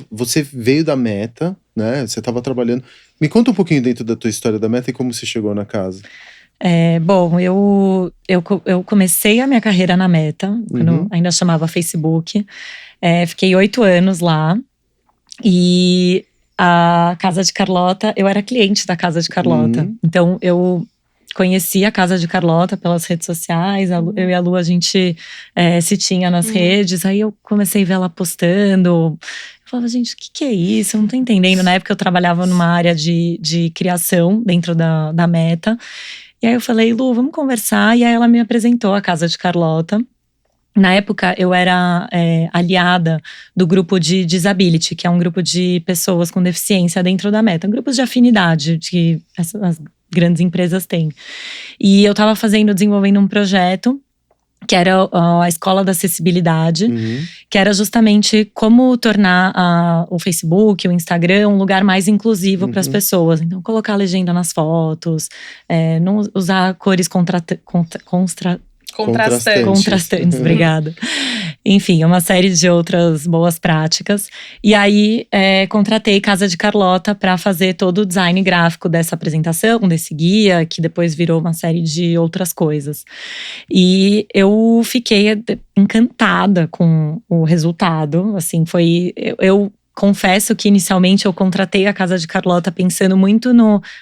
você veio da Meta, né? Você estava trabalhando… Me conta um pouquinho dentro da tua história da Meta e como você chegou na casa. Bom, eu comecei a minha carreira na Meta, quando ainda chamava Facebook. Fiquei 8 anos lá. E a Casa de Carlota, eu era cliente da Casa de Carlota. Então, eu conheci a Casa de Carlota pelas redes sociais. Eu e a Lu, a gente se tinha nas redes. Aí eu comecei a ver ela postando. Eu falava, gente, o que é isso? Eu não tô entendendo. Na época eu trabalhava numa área de criação dentro da Meta. E aí eu falei, Lu, vamos conversar. E aí ela me apresentou a Casa de Carlota. Na época, eu era aliada do grupo de Disability, que é um grupo de pessoas com deficiência dentro da Meta. Grupos de afinidade que as grandes empresas têm. E eu estava desenvolvendo um projeto que era a Escola da Acessibilidade, que era justamente como tornar o Facebook, o Instagram, um lugar mais inclusivo para as pessoas. Então, colocar legenda nas fotos, não usar cores contrastantes, obrigada. Enfim, uma série de outras boas práticas. E aí, contratei Casa de Carlota para fazer todo o design gráfico dessa apresentação, desse guia, que depois virou uma série de outras coisas. E eu fiquei encantada com o resultado. Assim, eu confesso que inicialmente eu contratei a Casa de Carlota pensando muito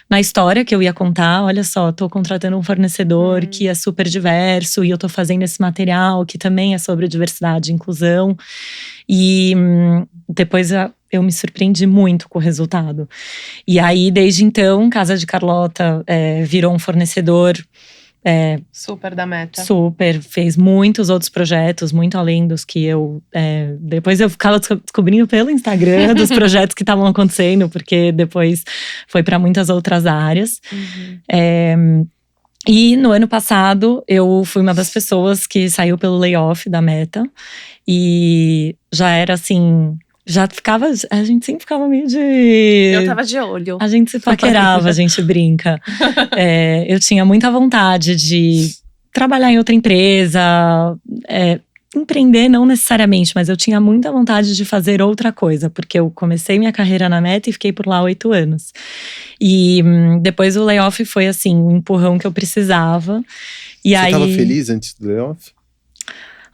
na história que eu ia contar. Olha só, tô contratando um fornecedor que é super diverso e eu tô fazendo esse material que também é sobre diversidade e inclusão. E depois eu me surpreendi muito com o resultado. E aí, desde então, Casa de Carlota virou um fornecedor super da Meta. Super, fez muitos outros projetos, muito além dos que eu… depois eu ficava descobrindo pelo Instagram dos projetos que estavam acontecendo, porque depois foi para muitas outras áreas. E no ano passado, eu fui uma das pessoas que saiu pelo layoff da Meta. E já era assim… a gente sempre ficava meio de… Eu tava de olho. A gente se paquerava, a gente brinca. Eu tinha muita vontade de trabalhar em outra empresa, empreender não necessariamente, mas eu tinha muita vontade de fazer outra coisa, porque eu comecei minha carreira na Meta e fiquei por lá 8 anos. E depois o layoff foi assim, um empurrão que eu precisava. E Você estava feliz antes do layoff?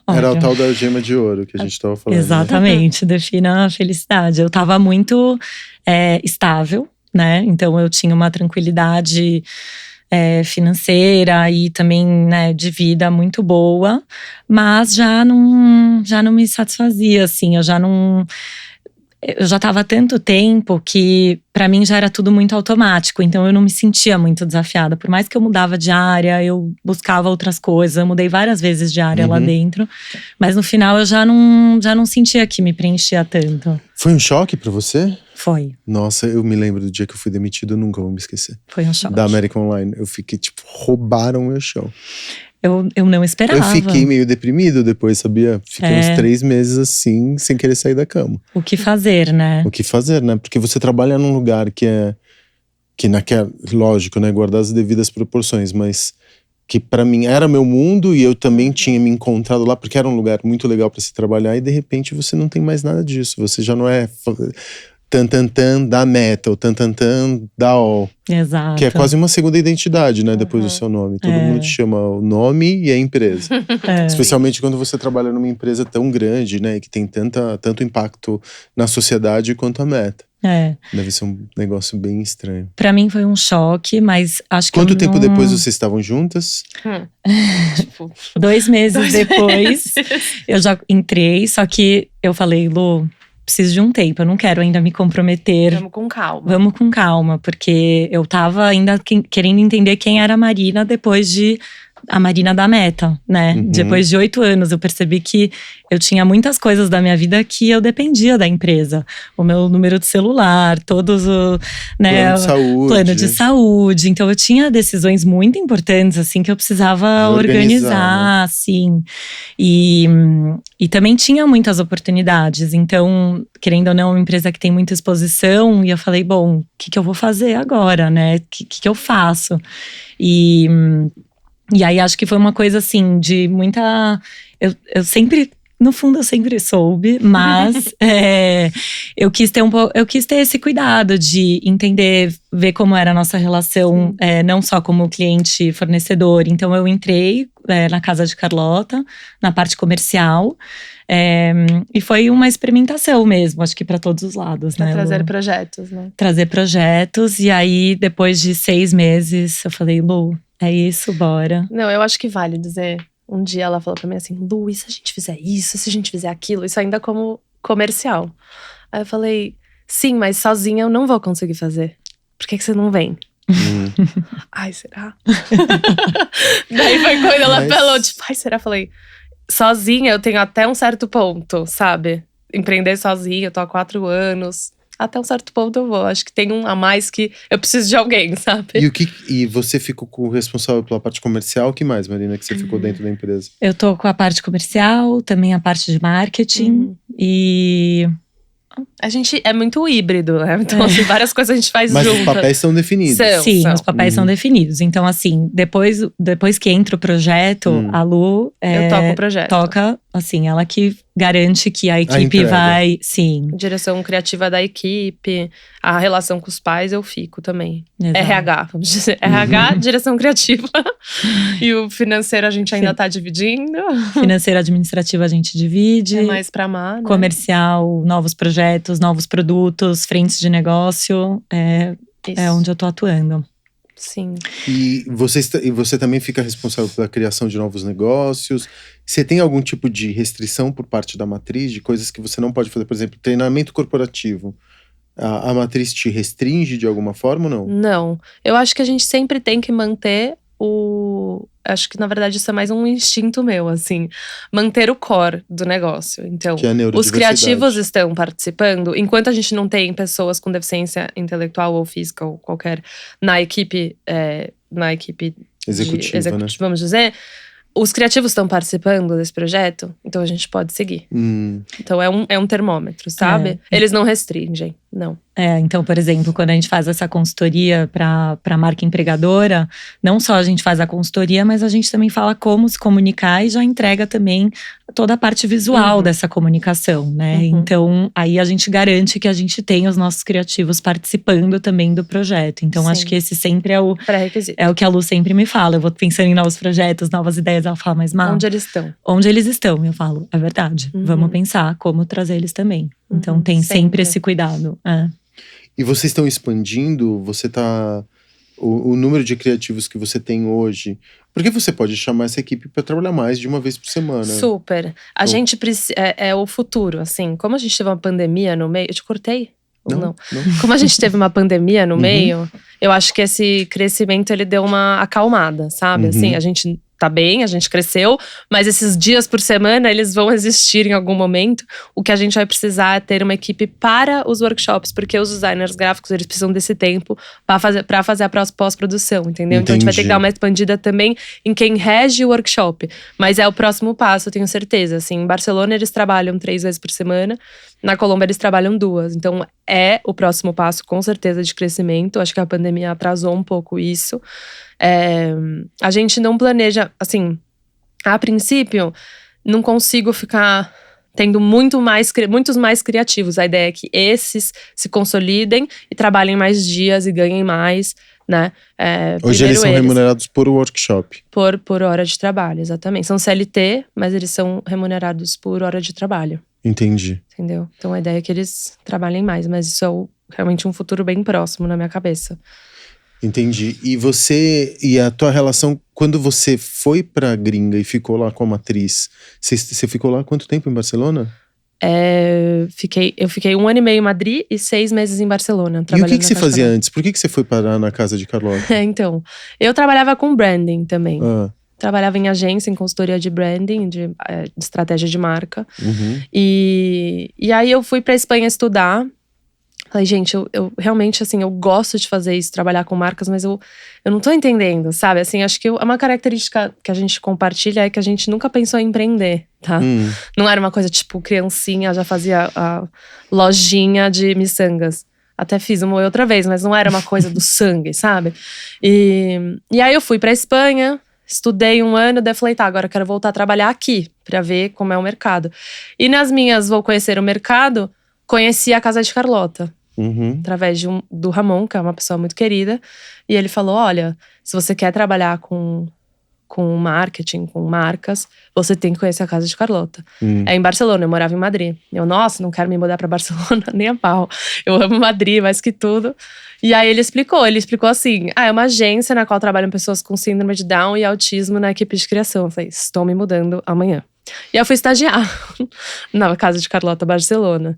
Era o tal da gema de ouro que a gente estava falando. Exatamente, defina a felicidade. Eu estava muito estável, né? Então eu tinha uma tranquilidade financeira e também, né, de vida muito boa. Mas já não me satisfazia, assim. Eu já estava há tanto tempo que para mim já era tudo muito automático, então eu não me sentia muito desafiada. Por mais que eu mudava de área, eu buscava outras coisas, eu mudei várias vezes de área lá dentro, mas no final eu já não sentia que me preenchia tanto. Foi um choque para você? Foi. Nossa, eu me lembro do dia que eu fui demitido, eu nunca vou me esquecer. Foi um choque. Da American Online, eu fiquei tipo, roubaram o meu show. Eu não esperava. Eu fiquei meio deprimido depois, sabia? Fiquei uns 3 meses assim, sem querer sair da cama. O que fazer, né? O que fazer, né? Porque você trabalha num lugar que naquela… Lógico, né? Guardar as devidas proporções, mas… Que pra mim era meu mundo e eu também tinha me encontrado lá, porque era um lugar muito legal pra se trabalhar. E de repente você não tem mais nada disso. Você já não é… Tan da Meta, ou tan da All. Exato. Que é quase uma segunda identidade, né? Depois do seu nome. Todo mundo te chama o nome e a empresa. Especialmente quando você trabalha numa empresa tão grande, né? E que tem tanto impacto na sociedade quanto a Meta. Deve ser um negócio bem estranho. Pra mim foi um choque, mas acho que… Quanto tempo depois vocês estavam juntas? 2 meses depois, eu já entrei. Só que eu falei, Lu… preciso de um tempo, eu não quero ainda me comprometer. Vamos com calma. Vamos com calma, porque eu tava ainda querendo entender quem era a Marina depois de… A Marina da Meta, né? Depois de 8 anos, eu percebi que eu tinha muitas coisas da minha vida que eu dependia da empresa. O meu número de celular, todos o… né, plano de saúde. Então, eu tinha decisões muito importantes, assim, que eu precisava organizar, né? Assim. E também tinha muitas oportunidades. Então, querendo ou não, uma empresa que tem muita exposição. E eu falei, bom, o que eu vou fazer agora, né? O que eu faço? E aí, acho que foi uma coisa assim, de muita… Eu sempre… No fundo, eu sempre soube, mas eu quis ter esse cuidado de entender, ver como era a nossa relação, não só como cliente e fornecedor. Então, eu entrei na Casa de Carlota, na parte comercial, e foi uma experimentação mesmo, acho que para todos os lados, pra né? Trazer projetos, né? Trazer projetos, e aí, depois de 6 meses, eu falei, Lu, é isso, bora. Não, eu acho que vale dizer… Um dia ela falou pra mim assim, Lu, e se a gente fizer isso, se a gente fizer aquilo? Isso ainda como comercial. Aí eu falei, sim, mas sozinha eu não vou conseguir fazer. Por que você não vem? Ai, será? Daí foi quando ela falou, tipo, ai, será? Eu falei, sozinha eu tenho até um certo ponto, sabe? Empreender sozinha, eu tô há 4 anos… Até um certo ponto eu vou. Acho que tem um a mais que eu preciso de alguém, sabe? E você ficou com o responsável pela parte comercial? O que mais, Marina, que você ficou dentro da empresa? Eu tô com a parte comercial, também a parte de marketing. E… A gente é muito híbrido, né? Então, assim, várias coisas a gente faz junto. Mas os papéis são definidos. Sim, os papéis são definidos. Então, assim, depois que entra o projeto, a Lu… eu toco o projeto. Toca, assim, ela que garante que a equipe vai… Sim. Direção criativa da equipe, a relação com os pais eu fico também. Exato. RH, vamos dizer. RH, direção criativa. E o financeiro a gente ainda tá dividindo. Financeiro administrativo a gente divide. É mais pra Mar, né? Comercial, novos projetos, novos produtos, frentes de negócio. É onde eu tô atuando. Sim. E você também fica responsável pela criação de novos negócios. Você tem algum tipo de restrição por parte da matriz, de coisas que você não pode fazer? Por exemplo, treinamento corporativo. A matriz te restringe de alguma forma ou não? Não. Eu acho que a gente sempre tem que manter acho que na verdade isso é mais um instinto meu, assim. Manter o core do negócio. Então, que é a os criativos estão participando. Enquanto a gente não tem pessoas com deficiência intelectual ou física ou qualquer na equipe executiva, né? Vamos dizer… Os criativos estão participando desse projeto, então a gente pode seguir. Então é um termômetro, sabe? Eles não restringem, não. Então, por exemplo, quando a gente faz essa consultoria para a marca empregadora, não só a gente faz a consultoria, mas a gente também fala como se comunicar e já entrega também toda a parte visual dessa comunicação, né? Então, aí a gente garante que a gente tem os nossos criativos participando também do projeto. Então, acho que esse sempre é o pré-requisito. É o que a Lu sempre me fala. Eu vou pensando em novos projetos, novas ideias, ela fala, mas onde eles estão? Onde eles estão, eu falo, é verdade. Vamos pensar como trazer eles também. Então, tem sempre esse cuidado. E vocês estão expandindo? Você tá… O número de criativos que você tem hoje… Porque você pode chamar essa equipe para trabalhar mais de uma vez por semana. Super. A gente precisa… É o futuro, assim. Como a gente teve uma pandemia no meio… Eu te cortei? Não. Como a gente teve uma pandemia no meio… Eu acho que esse crescimento, ele deu uma acalmada, sabe? Assim, a gente… tá bem, a gente cresceu, mas esses dias por semana eles vão existir em algum momento. O que a gente vai precisar é ter uma equipe para os workshops, porque os designers gráficos, eles precisam desse tempo para fazer a pós-produção, entendeu? Então a gente vai ter que dar uma expandida também em quem rege o workshop. Mas é o próximo passo, eu tenho certeza. Assim, em Barcelona eles trabalham 3 vezes por semana, na Colômbia eles trabalham 2. Então é o próximo passo, com certeza, de crescimento. Acho que a pandemia atrasou um pouco isso. A gente não planeja, assim, a princípio, não consigo ficar tendo muitos mais criativos. A ideia é que esses se consolidem e trabalhem mais dias e ganhem mais, né? Hoje eles são remunerados por workshop. Por hora de trabalho, exatamente. São CLT, mas eles são remunerados por hora de trabalho. Entendi. Entendeu? Então a ideia é que eles trabalhem mais, mas isso é realmente um futuro bem próximo na minha cabeça. Entendi. E a tua relação, quando você foi pra gringa e ficou lá com a matriz, você ficou lá quanto tempo em Barcelona? Eu fiquei 1 ano e meio em Madrid e 6 meses em Barcelona. E o que você fazia antes? Por que você foi parar na casa de Carlota? Então, eu trabalhava com branding também. Trabalhava em agência, em consultoria de branding, de estratégia de marca. E aí eu fui pra Espanha estudar. Falei, gente, eu realmente, assim, eu gosto de fazer isso, trabalhar com marcas, mas eu não tô entendendo, sabe? Assim, acho que uma característica que a gente compartilha é que a gente nunca pensou em empreender, tá? Não era uma coisa tipo, criancinha, já fazia a lojinha de miçangas. Até fiz uma outra vez, mas não era uma coisa do sangue, sabe? E aí eu fui pra Espanha, estudei 1 ano, daí falei, tá, agora eu quero voltar a trabalhar aqui, pra ver como é o mercado. E nas minhas vou conhecer o mercado, conheci a Casa de Carlota. Através do Ramon, que é uma pessoa muito querida. E ele falou, olha, se você quer trabalhar com marketing, com marcas, você tem que conhecer a Casa de Carlota. É em Barcelona, eu morava em Madrid. Eu, nossa, não quero me mudar pra Barcelona nem a pau. Eu amo Madrid mais que tudo. E aí ele explicou assim, é uma agência na qual trabalham pessoas com síndrome de Down e autismo na equipe de criação. Eu falei, estou me mudando amanhã. E eu fui estagiar na Casa de Carlota, Barcelona.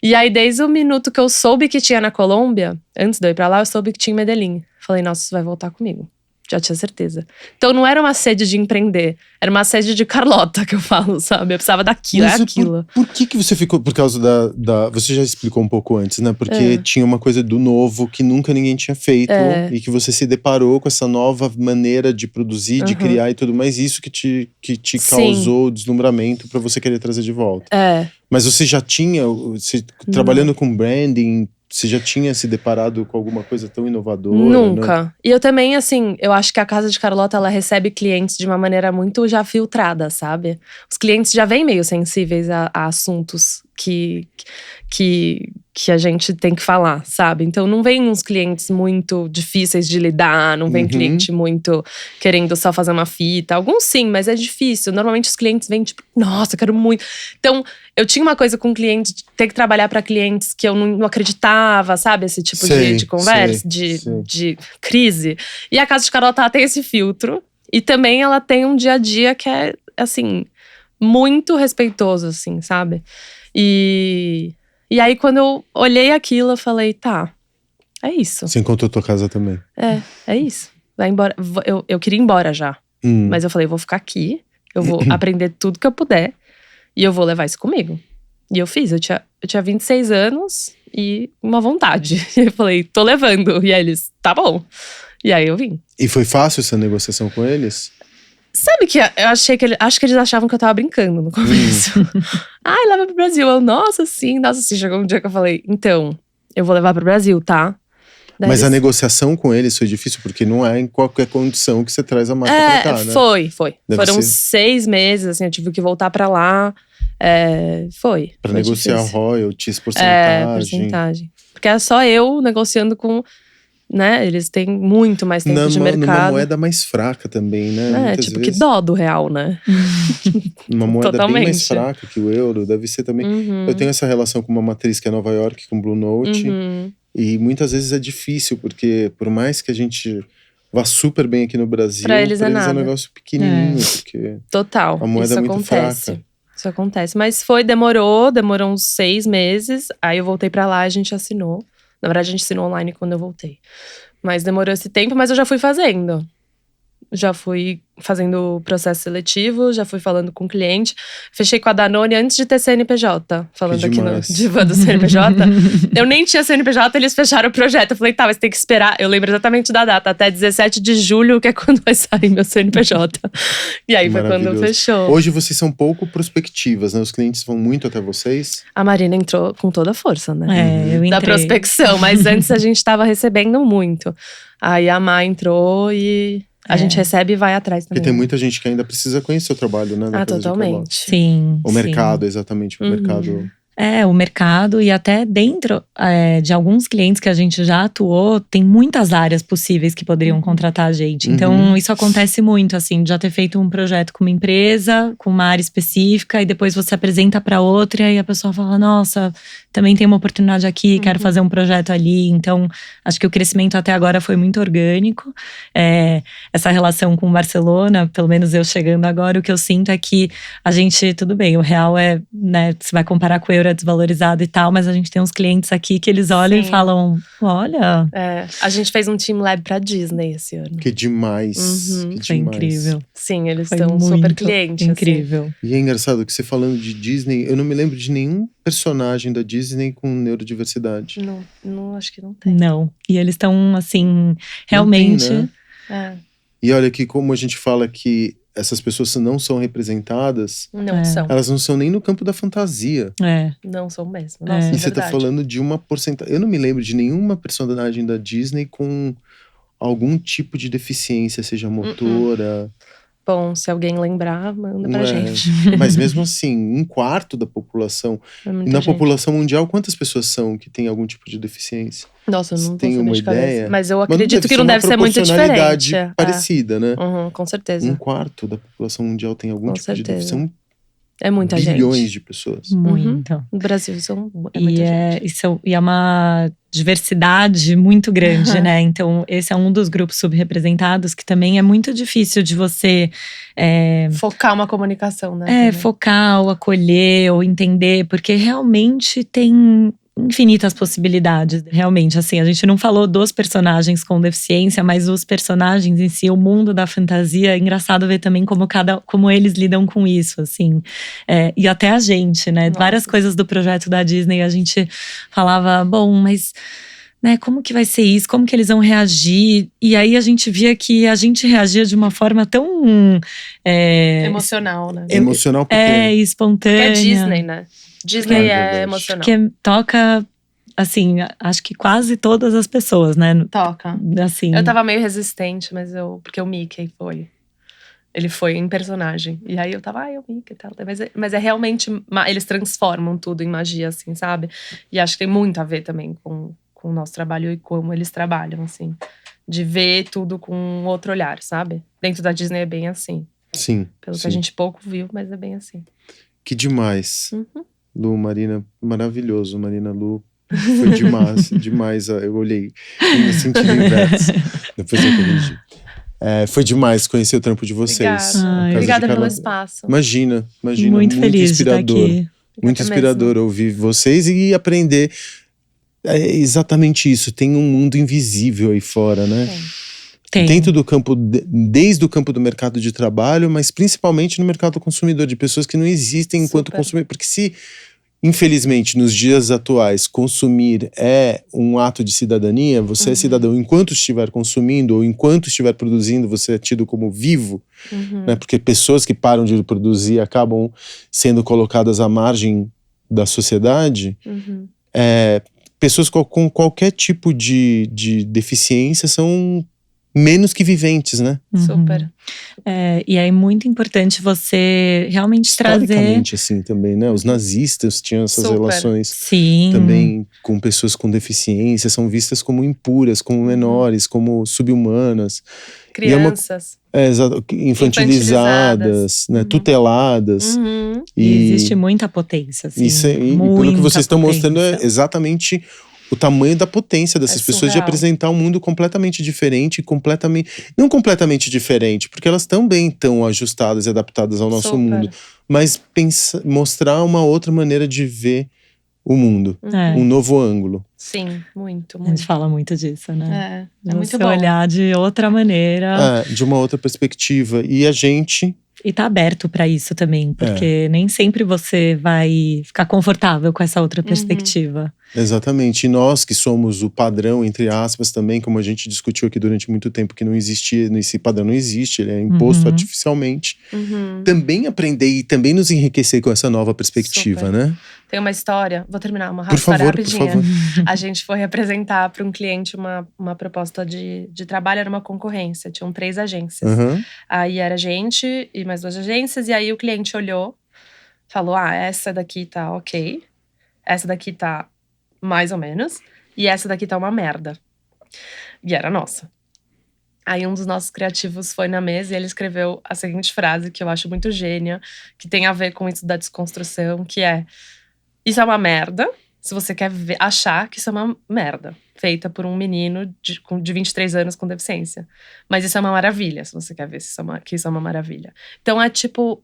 E aí, desde o minuto que eu soube que tinha na Colômbia, antes de eu ir pra lá, eu soube que tinha em Medellín. Falei, nossa, isso vai voltar comigo. Já tinha certeza. Então não era uma sede de empreender, era uma sede de Carlota, que eu falo, sabe? Eu precisava daquilo, mas aquilo. Por que você ficou? Por causa da você já explicou um pouco antes, né? Porque tinha uma coisa do novo que nunca ninguém tinha feito. E que você se deparou com essa nova maneira de produzir, de criar e tudo mais. Isso que te causou deslumbramento pra você querer trazer de volta. Mas você já tinha, trabalhando com branding, você já tinha se deparado com alguma coisa tão inovadora? Nunca. Né? E eu também, assim, eu acho que a Casa de Carlota, ela recebe clientes de uma maneira muito já filtrada, sabe? Os clientes já vêm meio sensíveis a assuntos que a gente tem que falar, sabe? Então não vem uns clientes muito difíceis de lidar, não vem cliente muito querendo só fazer uma fita. Alguns sim, mas é difícil. Normalmente os clientes vêm tipo, nossa, quero muito. Então eu tinha uma coisa com clientes, de ter que trabalhar para clientes que eu não acreditava, sabe? Esse tipo de conversa, de crise. E a Casa de Carlota, ela tem esse filtro. E também ela tem um dia a dia que é, assim, muito respeitoso, assim, sabe? E aí, quando eu olhei aquilo, eu falei, tá, é isso. Você encontrou tua casa também? É isso. Vai embora. Eu queria ir embora já. Mas eu falei, eu vou ficar aqui, eu vou aprender tudo que eu puder e eu vou levar isso comigo. E eu fiz, eu tinha 26 anos e uma vontade. E eu falei, tô levando. E aí eles, tá bom. E aí eu vim. E foi fácil essa negociação com eles? Sabe que eu acho que eles achavam que eu tava brincando no começo. Ai, leva pro Brasil. Eu, nossa, sim. Chegou um dia que eu falei, então, eu vou levar pro Brasil, tá? Daí mas a negociação com eles foi difícil, porque não é em qualquer condição que você traz a marca pra cá, né? Foi. Foram ser. 6 meses, assim, eu tive que voltar pra lá. Foi. Pra foi negociar difícil. royalties, porcentagem. Porcentagem. Porque é só eu negociando com… Né? Eles têm muito mais tempo de mercado. Numa moeda mais fraca também, né? Muitas tipo, vezes. que dó do real, né? Uma moeda Totalmente. bem mais fraca que o euro, deve ser também. Eu tenho essa relação com uma matriz que é Nova York, com Blue Note. E muitas vezes é difícil, porque por mais que a gente vá super bem aqui no Brasil, pra eles é nada. Um negócio pequenininho, porque total, a moeda isso é muito acontece. fraca. Isso acontece. Mas demorou uns 6 meses. Aí eu voltei pra lá, a gente assinou. Na verdade, a gente assinou online quando eu voltei. Mas demorou esse tempo, mas eu já fui fazendo. Já fui fazendo o processo seletivo, já fui falando com o cliente. Fechei com a Danone antes de ter CNPJ. Falando aqui no Diva do CNPJ. Eu nem tinha CNPJ, eles fecharam o projeto. Eu falei, tá, mas tem que esperar. Eu lembro exatamente da data, até 17 de julho, que é quando vai sair meu CNPJ. E aí foi quando fechou. Hoje vocês são pouco prospectivas, né? Os clientes vão muito até vocês. A Marina entrou com toda a força, né? Eu entrei. Da prospecção, mas antes a gente tava recebendo muito. Aí a Má entrou e… A gente recebe e vai atrás também. Porque tem muita gente que ainda precisa conhecer o trabalho, né? Totalmente. Sim. O mercado, exatamente. O mercado. O mercado e até dentro de alguns clientes que a gente já atuou, tem muitas áreas possíveis que poderiam contratar a gente. Então, isso acontece muito, assim, de já ter feito um projeto com uma empresa, com uma área específica, e depois você apresenta para outra e a pessoa fala, nossa, também tenho uma oportunidade aqui, quero fazer um projeto ali. Então, acho que o crescimento até agora foi muito orgânico. Essa relação com Barcelona, pelo menos eu chegando agora, o que eu sinto é que a gente, tudo bem, o real né, você vai comparar com o euro, é desvalorizado e tal, mas a gente tem uns clientes aqui que eles olham e falam, olha… A gente fez um Team Lab pra Disney esse ano. Que demais. Que Foi demais. incrível. Sim, eles estão super clientes. Incrível. Assim. E é engraçado que você falando de Disney, eu não me lembro de nenhum personagem da Disney com neurodiversidade. Não, acho que não tem. Não. E eles estão, assim, realmente… Não tem, né? E olha que como a gente fala que essas pessoas não são representadas, não são. Elas não são nem no campo da fantasia. Não são mesmo. Nossa, e você tá falando de uma porcentagem. Eu não me lembro de nenhuma personagem da Disney com algum tipo de deficiência, seja motora. Bom, se alguém lembrar, manda pra gente. Mas mesmo assim, 1/4 da população. E na população mundial, quantas pessoas são que têm algum tipo de deficiência? Nossa, eu não tem uma ideia. Mas eu acredito que não deve ser muito diferente. Parecida, né? Com certeza. 1/4 da população mundial tem algum tipo de deficiência. É muita bilhões gente. De pessoas. Muito. No Brasil são muita gente. E é uma diversidade muito grande, né? Então, esse é um dos grupos subrepresentados que também é muito difícil de você… focar uma comunicação, né? Focar ou acolher ou entender, porque realmente tem… infinitas possibilidades, realmente, assim, a gente não falou dos personagens com deficiência, mas os personagens em si, o mundo da fantasia, é engraçado ver também como eles lidam com isso, assim, e até a gente, né, várias coisas do projeto da Disney, a gente falava, bom, mas… né, como que vai ser isso? Como que eles vão reagir? E aí a gente via que a gente reagia de uma forma tão… emocional, né? Emocional porque… espontânea. Porque é Disney, né? Disney é emocional. Porque toca, assim, acho que quase todas as pessoas, né? Toca. Assim. Eu tava meio resistente, porque o Mickey foi… Ele foi em personagem. E aí eu tava, o Mickey e tal. Mas é realmente… Eles transformam tudo em magia, assim, sabe? E acho que tem muito a ver também com o nosso trabalho e como eles trabalham, assim. De ver tudo com outro olhar, sabe? Dentro da Disney é bem assim. Sim. Pelo que a gente pouco viu, mas é bem assim. Que demais. Lu, Marina, maravilhoso. Marina, Lu, foi demais. Demais. Eu olhei no sentido inverso. Depois eu corrigi. Foi demais conhecer o trampo de vocês. Obrigada pelo espaço. Imagina. Muito feliz inspirador. De estar aqui. Muito inspirador ouvir vocês e aprender. É exatamente isso. Tem um mundo invisível aí fora, né? Tem. Dentro do campo, desde o campo do mercado de trabalho, mas principalmente no mercado do consumidor, de pessoas que não existem enquanto consumidor. Porque se, infelizmente, nos dias atuais, consumir é um ato de cidadania, você é cidadão enquanto estiver consumindo ou enquanto estiver produzindo, você é tido como vivo, né? Porque pessoas que param de produzir acabam sendo colocadas à margem da sociedade. Pessoas com qualquer tipo de deficiência são menos que viventes, né? Super. E é muito importante você realmente trazer… Historicamente, assim, também, né? Os nazistas tinham essas relações também com pessoas com deficiência, são vistas como impuras, como menores, como subhumanas. Crianças. Infantilizadas, né? Tuteladas. E existe muita potência, assim. E pelo que vocês estão mostrando é exatamente o tamanho da potência dessas pessoas de apresentar um mundo completamente diferente, não completamente diferente, porque elas também estão ajustadas e adaptadas ao nosso mundo, mas mostrar uma outra maneira de ver o mundo, um novo ângulo. Sim, muito. A gente fala muito disso, né? É muito bom. Olhar de outra maneira. De uma outra perspectiva. E a gente… E tá aberto pra isso também, porque nem sempre você vai ficar confortável com essa outra perspectiva. Exatamente. E nós que somos o padrão, entre aspas, também, como a gente discutiu aqui durante muito tempo, que não existia, esse padrão não existe, ele é imposto artificialmente. Também aprender e também nos enriquecer com essa nova perspectiva, né? Tem uma história, vou terminar uma rapidinha. Por favor. A gente foi apresentar para um cliente uma proposta de trabalho, era uma concorrência, tinham 3 agências. Aí era a gente e mais 2 agências, e aí o cliente olhou, falou, essa daqui tá ok, essa daqui tá mais ou menos, e essa daqui tá uma merda. E era nossa. Aí um dos nossos criativos foi na mesa e ele escreveu a seguinte frase, que eu acho muito gênia, que tem a ver com isso da desconstrução, que é: isso é uma merda, se você quer achar que isso é uma merda, feita por um menino de 23 anos com deficiência. Mas isso é uma maravilha, se você quer ver que isso é uma maravilha. Então é tipo,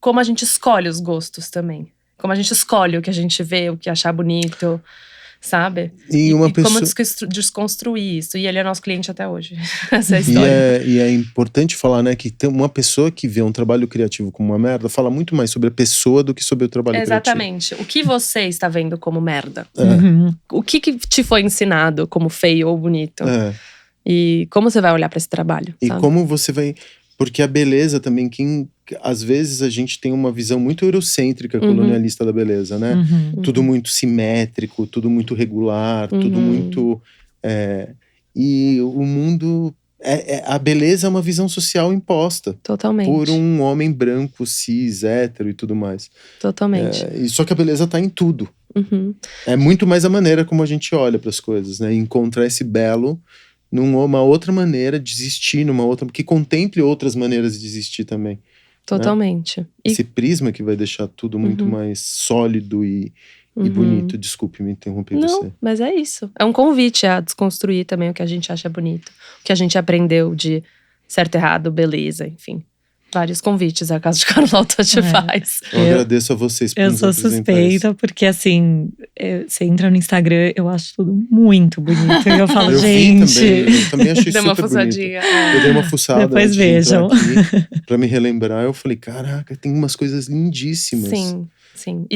como a gente escolhe os gostos também. Como a gente escolhe o que a gente vê, o que achar bonito, sabe? E como desconstruir isso. E ele é nosso cliente até hoje. Essa é a história. E é importante falar, né, que tem uma pessoa que vê um trabalho criativo como uma merda, fala muito mais sobre a pessoa do que sobre o trabalho Exatamente. criativo. O que você está vendo como merda? Uhum. O que te foi ensinado como feio ou bonito? E como você vai olhar para esse trabalho? E sabe? como você vai… Porque a beleza também, às vezes a gente tem uma visão muito eurocêntrica, colonialista da beleza, né? Tudo muito simétrico, tudo muito regular, tudo muito… E o mundo… a beleza é uma visão social imposta. Totalmente. Por um homem branco, cis, hétero e tudo mais. Totalmente. Só que a beleza tá em tudo. É muito mais a maneira como a gente olha para as coisas, né? Encontrar esse belo numa outra maneira de existir, que contemple outras maneiras de existir também. Totalmente. Né? Esse prisma que vai deixar tudo muito mais sólido e bonito. Desculpe me interromper você. Não, mas é isso. É um convite a desconstruir também o que a gente acha bonito. O que a gente aprendeu de certo, errado, beleza, enfim. Vários convites a Casa de Carlota te faz. Eu agradeço a vocês por nos apresentar. Eu sou suspeita, porque assim, você entra no Instagram, eu acho tudo muito bonito. E eu falo, gente… Eu também achei Deu super uma fuçadinha. bonito. Eu dei uma fuçada. Depois vejam. Pra me relembrar, eu falei, caraca, tem umas coisas lindíssimas. Sim. Sim.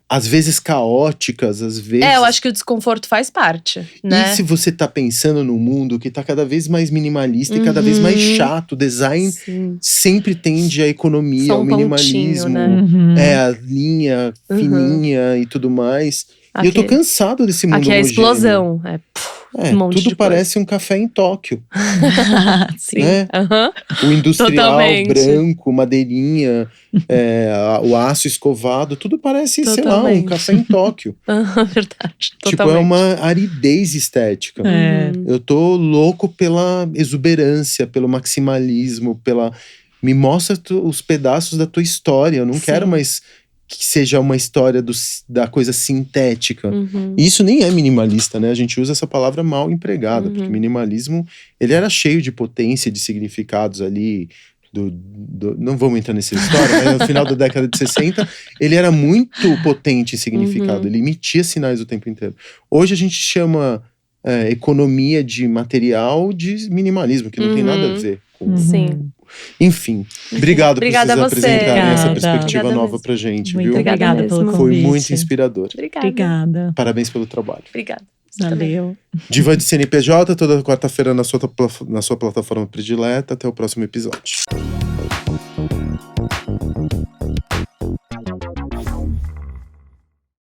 Às vezes caóticas, às vezes… eu acho que o desconforto faz parte, né? E se você tá pensando num mundo que tá cada vez mais minimalista e cada vez mais chato, o design sempre tende à economia, ao minimalismo, né? a linha fininha e tudo mais. E eu tô cansado desse mundo Aqui é a explosão. Tudo parece um café em Tóquio. Sim. Né? O industrial Totalmente. branco, madeirinha, o aço escovado, tudo parece, sei lá, um café em Tóquio. Verdade. Tipo, Totalmente. é uma aridez estética. Eu tô louco pela exuberância, pelo maximalismo, me mostra os pedaços da tua história. Eu não quero mais que seja uma história da coisa sintética. Isso nem é minimalista, né? A gente usa essa palavra mal empregada, porque minimalismo, ele era cheio de potência, de significados ali, não vamos entrar nessa história, mas no final da década de 60, ele era muito potente em significado, ele emitia sinais o tempo inteiro. Hoje a gente chama economia de material de minimalismo, que não tem nada a ver com… Sim. Enfim, obrigado por vocês a você. apresentarem essa perspectiva Obrigada nova mesmo. pra gente, Muito viu? obrigada pelo convite. Foi muito inspirador. Obrigada. Parabéns pelo trabalho. Obrigada. Valeu. Diva de CNPJ, toda quarta-feira na sua plataforma predileta. Até o próximo episódio.